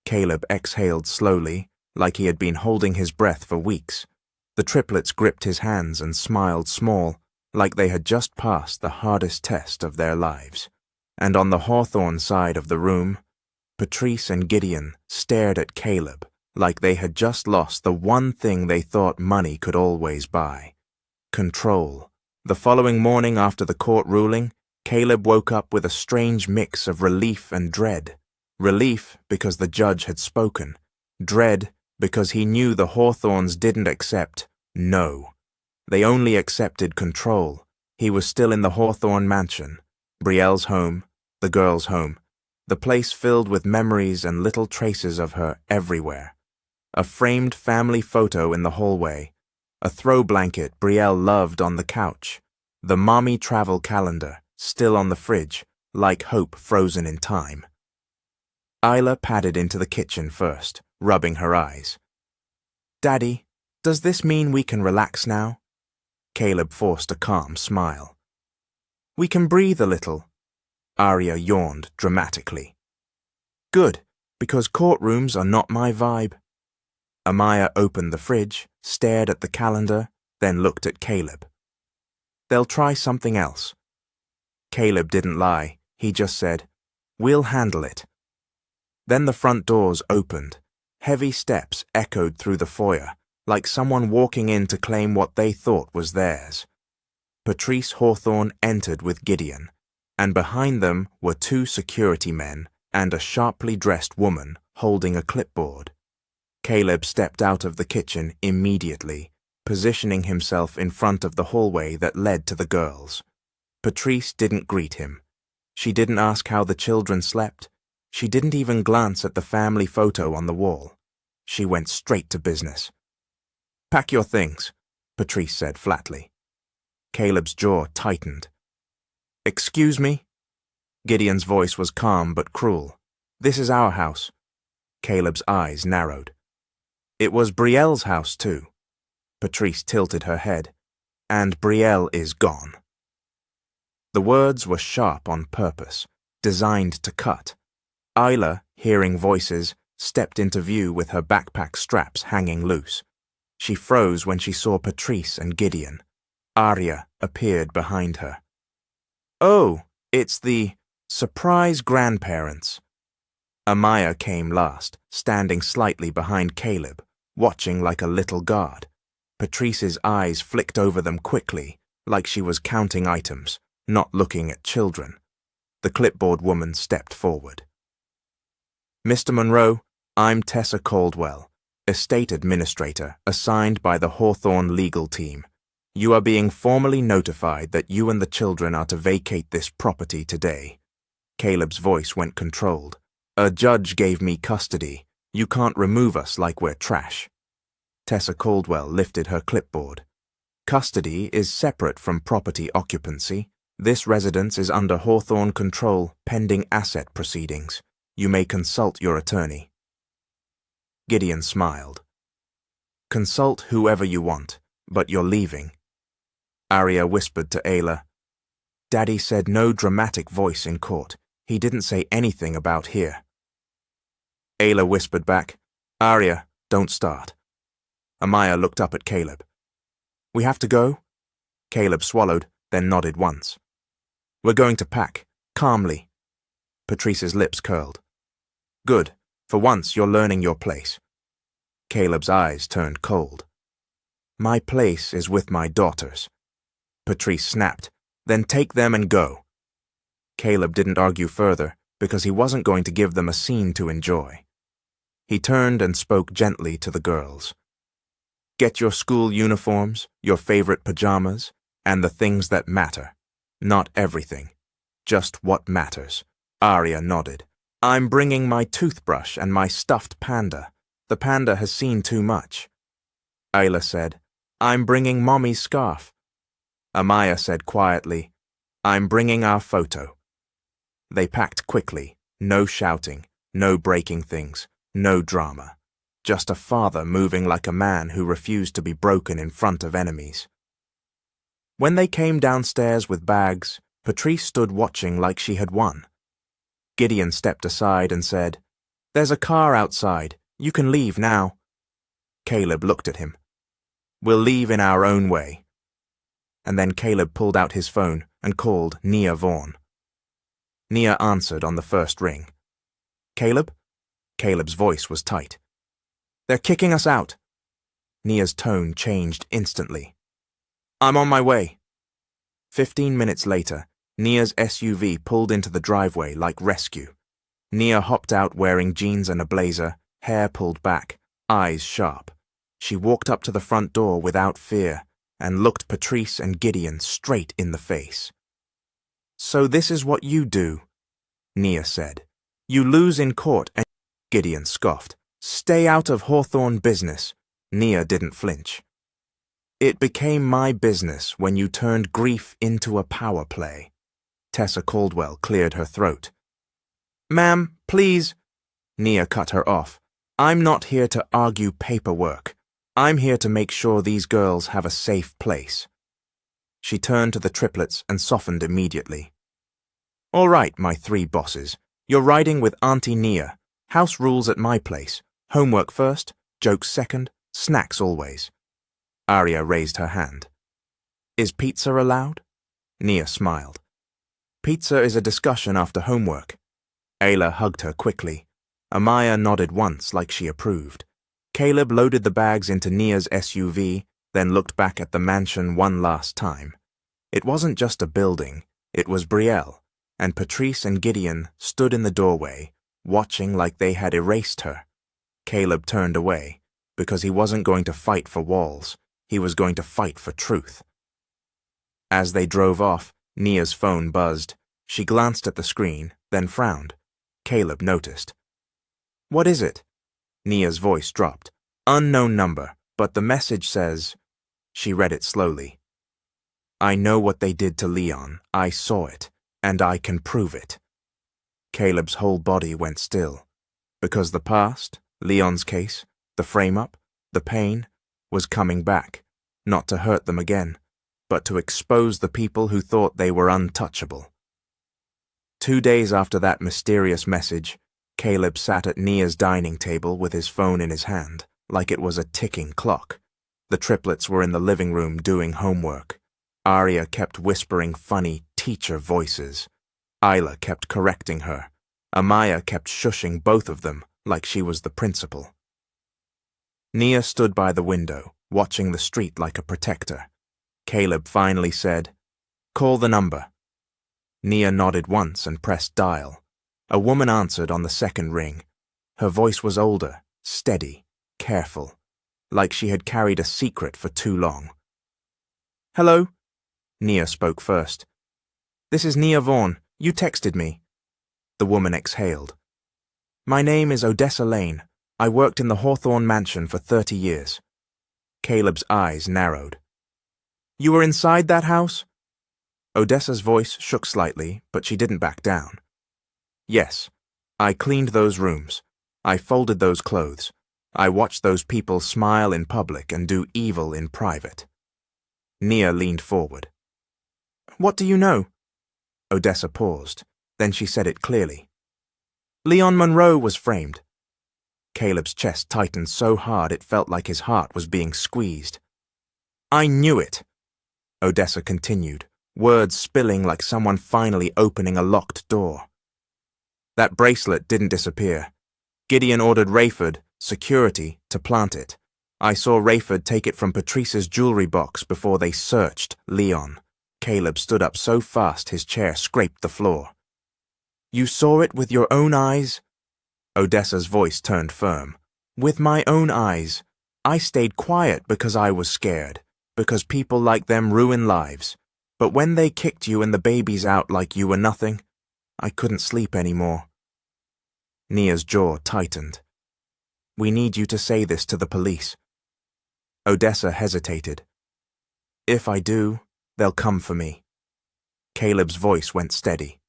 Caleb exhaled slowly, like he had been holding his breath for weeks. The triplets gripped his hands and smiled small, like they had just passed the hardest test of their lives. And on the Hawthorne side of the room, Patrice and Gideon stared at Caleb like they had just lost the one thing they thought money could always buy. Control. The following morning after the court ruling, Caleb woke up with a strange mix of relief and dread. Relief because the judge had spoken. Dread because he knew the Hawthorns didn't accept no. They only accepted control. He was still in the Hawthorne mansion, Brielle's home, the girl's home, the place filled with memories and little traces of her everywhere. A framed family photo in the hallway, a throw blanket Brielle loved on the couch, the mommy travel calendar still on the fridge, like hope frozen in time. Isla padded into the kitchen first, rubbing her eyes. Daddy, does this mean we can relax now? Caleb forced a calm smile. We can breathe a little. Aria yawned dramatically. Good, because courtrooms are not my vibe. Amaya opened the fridge, stared at the calendar, then looked at Caleb. They'll try something else. Caleb didn't lie. He just said, We'll handle it. Then the front doors opened. Heavy steps echoed through the foyer, like someone walking in to claim what they thought was theirs. Patrice Hawthorne entered with Gideon, and behind them were 2 security men and a sharply dressed woman holding a clipboard. Caleb stepped out of the kitchen immediately, positioning himself in front of the hallway that led to the girls. Patrice didn't greet him. She didn't ask how the children slept. She didn't even glance at the family photo on the wall. She went straight to business. Pack your things, Patrice said flatly. Caleb's jaw tightened. Excuse me? Gideon's voice was calm but cruel. This is our house. Caleb's eyes narrowed. It was Brielle's house, too. Patrice tilted her head. And Brielle is gone. The words were sharp on purpose, designed to cut. Isla, hearing voices, stepped into view with her backpack straps hanging loose. She froze when she saw Patrice and Gideon. Aria appeared behind her. Oh, it's the surprise grandparents. Amaya came last, standing slightly behind Caleb, watching like a little guard. Patrice's eyes flicked over them quickly, like she was counting items, not looking at children. The clipboard woman stepped forward. Mr. Monroe, I'm Tessa Caldwell, estate administrator assigned by the Hawthorne legal team. You are being formally notified that you and the children are to vacate this property today. Caleb's voice went controlled. A judge gave me custody. You can't remove us like we're trash. Tessa Caldwell lifted her clipboard. Custody is separate from property occupancy. This residence is under Hawthorne control pending asset proceedings. You may consult your attorney. Gideon smiled. Consult whoever you want, but you're leaving. Arya whispered to Ayla. Daddy said no dramatic voice in court. He didn't say anything about here. Ayla whispered back, Arya, don't start. Amaya looked up at Caleb. We have to go? Caleb swallowed, then nodded once. We're going to pack, calmly. Patrice's lips curled. Good. For once you're learning your place. Caleb's eyes turned cold. My place is with my daughters. Patrice snapped. Then take them and go. Caleb didn't argue further because he wasn't going to give them a scene to enjoy. He turned and spoke gently to the girls. Get your school uniforms, your favorite pajamas, and the things that matter. Not everything. Just what matters. Arya nodded. I'm bringing my toothbrush and my stuffed panda. The panda has seen too much. Ayla said, I'm bringing Mommy's scarf. Amaya said quietly, I'm bringing our photo. They packed quickly, no shouting, no breaking things, no drama. Just a father moving like a man who refused to be broken in front of enemies. When they came downstairs with bags, Patrice stood watching like she had won. Gideon stepped aside and said, There's a car outside. You can leave now. Caleb looked at him. We'll leave in our own way. And then Caleb pulled out his phone and called Nia Vaughn. Nia answered on the first ring. Caleb? Caleb's voice was tight. They're kicking us out. Nia's tone changed instantly. I'm on my way. 15 minutes later, Nia's SUV pulled into the driveway like rescue. Nia hopped out wearing jeans and a blazer, hair pulled back, eyes sharp. She walked up to the front door without fear and looked Patrice and Gideon straight in the face. So this is what you do, Nia said. You lose in court and Gideon scoffed. Stay out of Hawthorne business. Nia didn't flinch. It became my business when you turned grief into a power play. Tessa Caldwell cleared her throat. Ma'am, please. Nia cut her off. I'm not here to argue paperwork. I'm here to make sure these girls have a safe place. She turned to the triplets and softened immediately. All right, my three bosses. You're riding with Auntie Nia. House rules at my place. Homework first, jokes second, snacks always. Arya raised her hand. Is pizza allowed? Nia smiled. Pizza is a discussion after homework. Ayla hugged her quickly. Amaya nodded once like she approved. Caleb loaded the bags into Nia's SUV, then looked back at the mansion one last time. It wasn't just a building, it was Brielle, and Patrice and Gideon stood in the doorway, watching like they had erased her. Caleb turned away, because he wasn't going to fight for walls, he was going to fight for truth. As they drove off, Nia's phone buzzed. She glanced at the screen, then frowned. Caleb noticed. What is it? Nia's voice dropped. Unknown number, but the message says... She read it slowly. I know what they did to Leon. I saw it, and I can prove it. Caleb's whole body went still, because the past, Leon's case, the frame-up, the pain, was coming back, not to hurt them again, but to expose the people who thought they were untouchable. 2 days after that mysterious message, Caleb sat at Nia's dining table with his phone in his hand, like it was a ticking clock. The triplets were in the living room doing homework. Arya kept whispering funny teacher voices. Ayla kept correcting her. Amaya kept shushing both of them like she was the principal. Nia stood by the window, watching the street like a protector. Caleb finally said, Call the number. Nia nodded once and pressed dial. A woman answered on the second ring. Her voice was older, steady, careful, like she had carried a secret for too long. Hello? Nia spoke first. This is Nia Vaughn. You texted me. The woman exhaled. My name is Odessa Lane. I worked in the Hawthorne mansion for 30 years. Caleb's eyes narrowed. You were inside that house? Odessa's voice shook slightly, but she didn't back down. Yes, I cleaned those rooms. I folded those clothes. I watched those people smile in public and do evil in private. Nia leaned forward. What do you know? Odessa paused. Then she said it clearly. Leon Monroe was framed. Caleb's chest tightened so hard it felt like his heart was being squeezed. I knew it, Odessa continued, words spilling like someone finally opening a locked door. That bracelet didn't disappear. Gideon ordered Rayford, security, to plant it. I saw Rayford take it from Patrice's jewelry box before they searched Leon. Caleb stood up so fast his chair scraped the floor. You saw it with your own eyes? Odessa's voice turned firm. With my own eyes. I stayed quiet because I was scared, because people like them ruin lives. But when they kicked you and the babies out like you were nothing, I couldn't sleep anymore. Nia's jaw tightened. We need you to say this to the police. Odessa hesitated. If I do, they'll come for me. Caleb's voice went steady.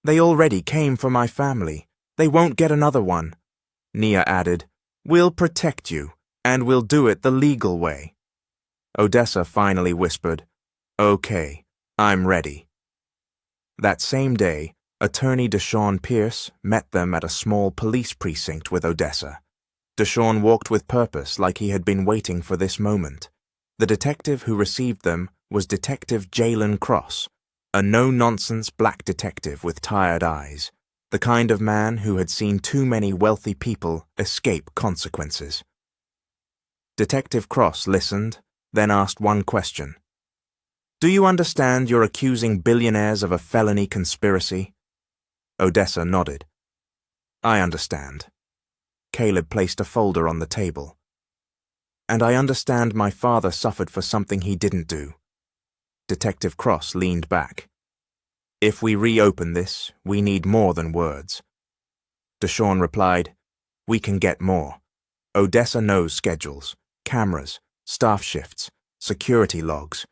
They already came for my family. They won't get another one. Nia added, We'll protect you, and we'll do it the legal way. Odessa finally whispered, Okay, I'm ready. That same day, Attorney Deshawn Pierce met them at a small police precinct with Odessa. Deshawn walked with purpose like he had been waiting for this moment. The detective who received them was Detective Jalen Cross, a no-nonsense black detective with tired eyes, the kind of man who had seen too many wealthy people escape consequences. Detective Cross listened, then asked one question. Do you understand you're accusing billionaires of a felony conspiracy? Odessa nodded. I understand. Caleb placed a folder on the table. And I understand my father suffered for something he didn't do. Detective Cross leaned back. If we reopen this, we need more than words. Deshawn replied, We can get more. Odessa knows schedules, cameras, staff shifts, security logs,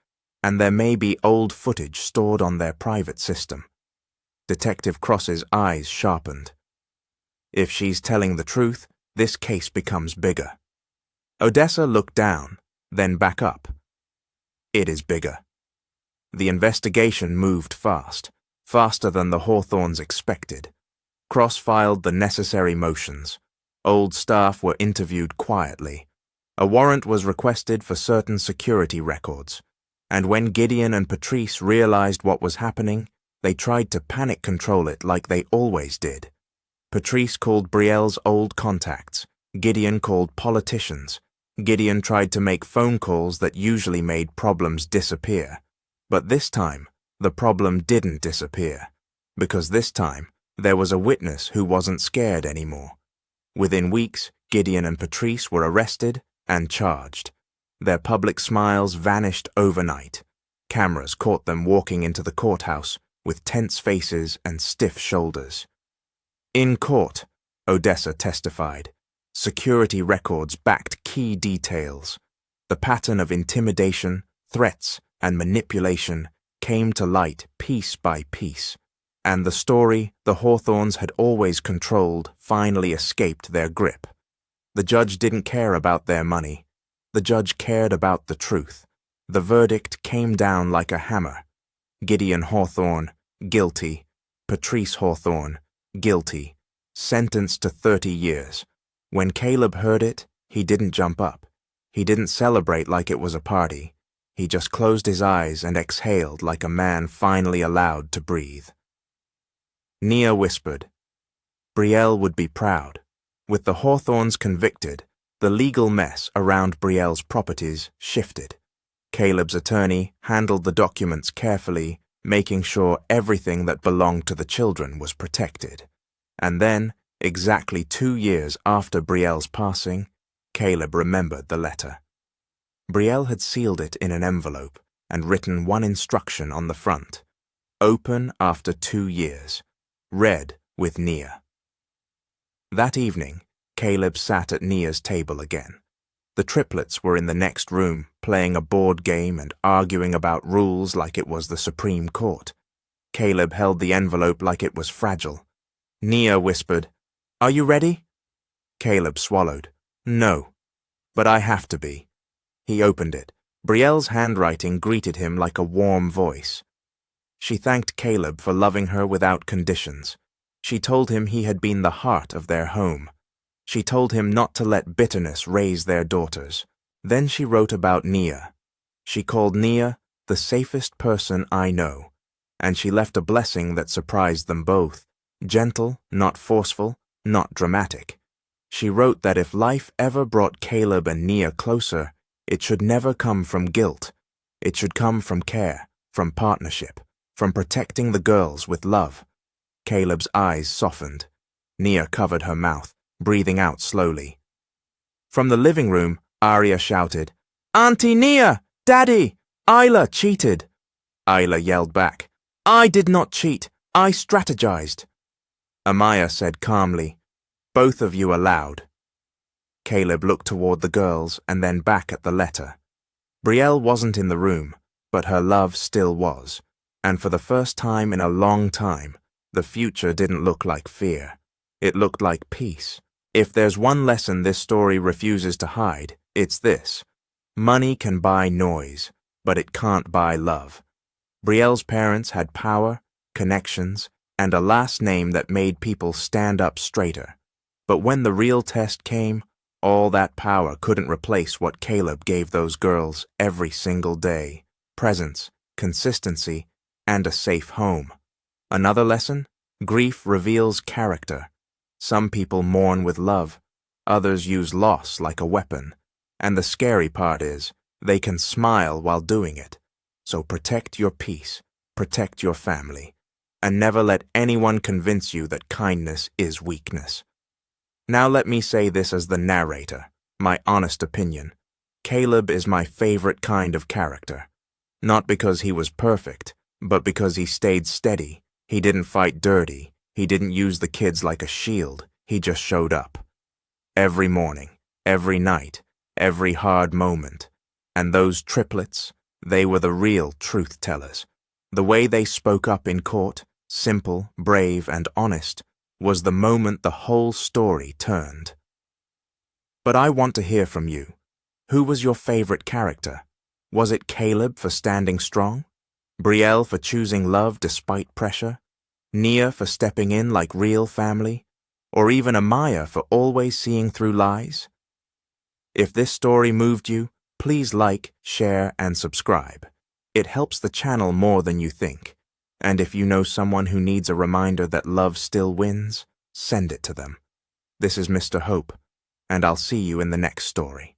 and there may be old footage stored on their private system. Detective Cross's eyes sharpened. If she's telling the truth, this case becomes bigger. Odessa looked down, then back up. It is bigger. The investigation moved fast, faster than the Hawthorns expected. Cross filed the necessary motions. Old staff were interviewed quietly. A warrant was requested for certain security records. And when Gideon and Patrice realized what was happening, they tried to panic control it like they always did. Patrice called Brielle's old contacts. Gideon called politicians. Gideon tried to make phone calls that usually made problems disappear. But this time, the problem didn't disappear, because this time, there was a witness who wasn't scared anymore. Within weeks, Gideon and Patrice were arrested and charged. Their public smiles vanished overnight. Cameras caught them walking into the courthouse with tense faces and stiff shoulders. In court, Odessa testified. Security records backed key details. The pattern of intimidation, threats, and manipulation came to light piece by piece, and the story the Hawthorns had always controlled finally escaped their grip. The judge didn't care about their money. The judge cared about the truth. The verdict came down like a hammer. Gideon Hawthorne, guilty. Patrice Hawthorne, guilty. Sentenced to 30 years. When Caleb heard it, he didn't jump up. He didn't celebrate like it was a party. He just closed his eyes and exhaled like a man finally allowed to breathe. Nia whispered. Brielle would be proud. With the Hawthorns convicted, the legal mess around Brielle's properties shifted. Caleb's attorney handled the documents carefully, making sure everything that belonged to the children was protected. And then, exactly 2 years after Brielle's passing, Caleb remembered the letter. Brielle had sealed it in an envelope and written one instruction on the front. Open after 2 years. Read with Nia. That evening, Caleb sat at Nia's table again. The triplets were in the next room, playing a board game and arguing about rules like it was the Supreme Court. Caleb held the envelope like it was fragile. Nia whispered, "Are you ready?" Caleb swallowed. "No, but I have to be." He opened it. Brielle's handwriting greeted him like a warm voice. She thanked Caleb for loving her without conditions. She told him he had been the heart of their home. She told him not to let bitterness raise their daughters. Then she wrote about Nia. She called Nia the safest person I know, and she left a blessing that surprised them both. Gentle, not forceful, not dramatic. She wrote that if life ever brought Caleb and Nia closer, it should never come from guilt. It should come from care, from partnership, from protecting the girls with love. Caleb's eyes softened. Nia covered her mouth, breathing out slowly. From the living room, Arya shouted, "Auntie Nia! Daddy! Isla cheated!" Isla yelled back, "I did not cheat. I strategized." Amaya said calmly, "Both of you are loud." Caleb looked toward the girls and then back at the letter. Brielle wasn't in the room, but her love still was, and for the first time in a long time, the future didn't look like fear. It looked like peace. If there's one lesson this story refuses to hide, it's this. Money can buy noise, but it can't buy love. Brielle's parents had power, connections, and a last name that made people stand up straighter. But when the real test came, all that power couldn't replace what Caleb gave those girls every single day: presence, consistency, and a safe home. Another lesson? Grief reveals character. Some people mourn with love, others use loss like a weapon, and the scary part is, they can smile while doing it. So protect your peace, protect your family, and never let anyone convince you that kindness is weakness. Now let me say this as the narrator, my honest opinion. Caleb is my favorite kind of character. Not because he was perfect, but because he stayed steady. He didn't fight dirty. He didn't use the kids like a shield. He just showed up. Every morning, every night, every hard moment. And those triplets, they were the real truth tellers. The way they spoke up in court, simple, brave, and honest, was the moment the whole story turned. But I want to hear from you. Who was your favorite character? Was it Caleb for standing strong? Brielle for choosing love despite pressure? Nia for stepping in like real family? Or even Amaya for always seeing through lies? If this story moved you, please like, share, and subscribe. It helps the channel more than you think. And if you know someone who needs a reminder that love still wins, send it to them. This is Mr. Hope, and I'll see you in the next story.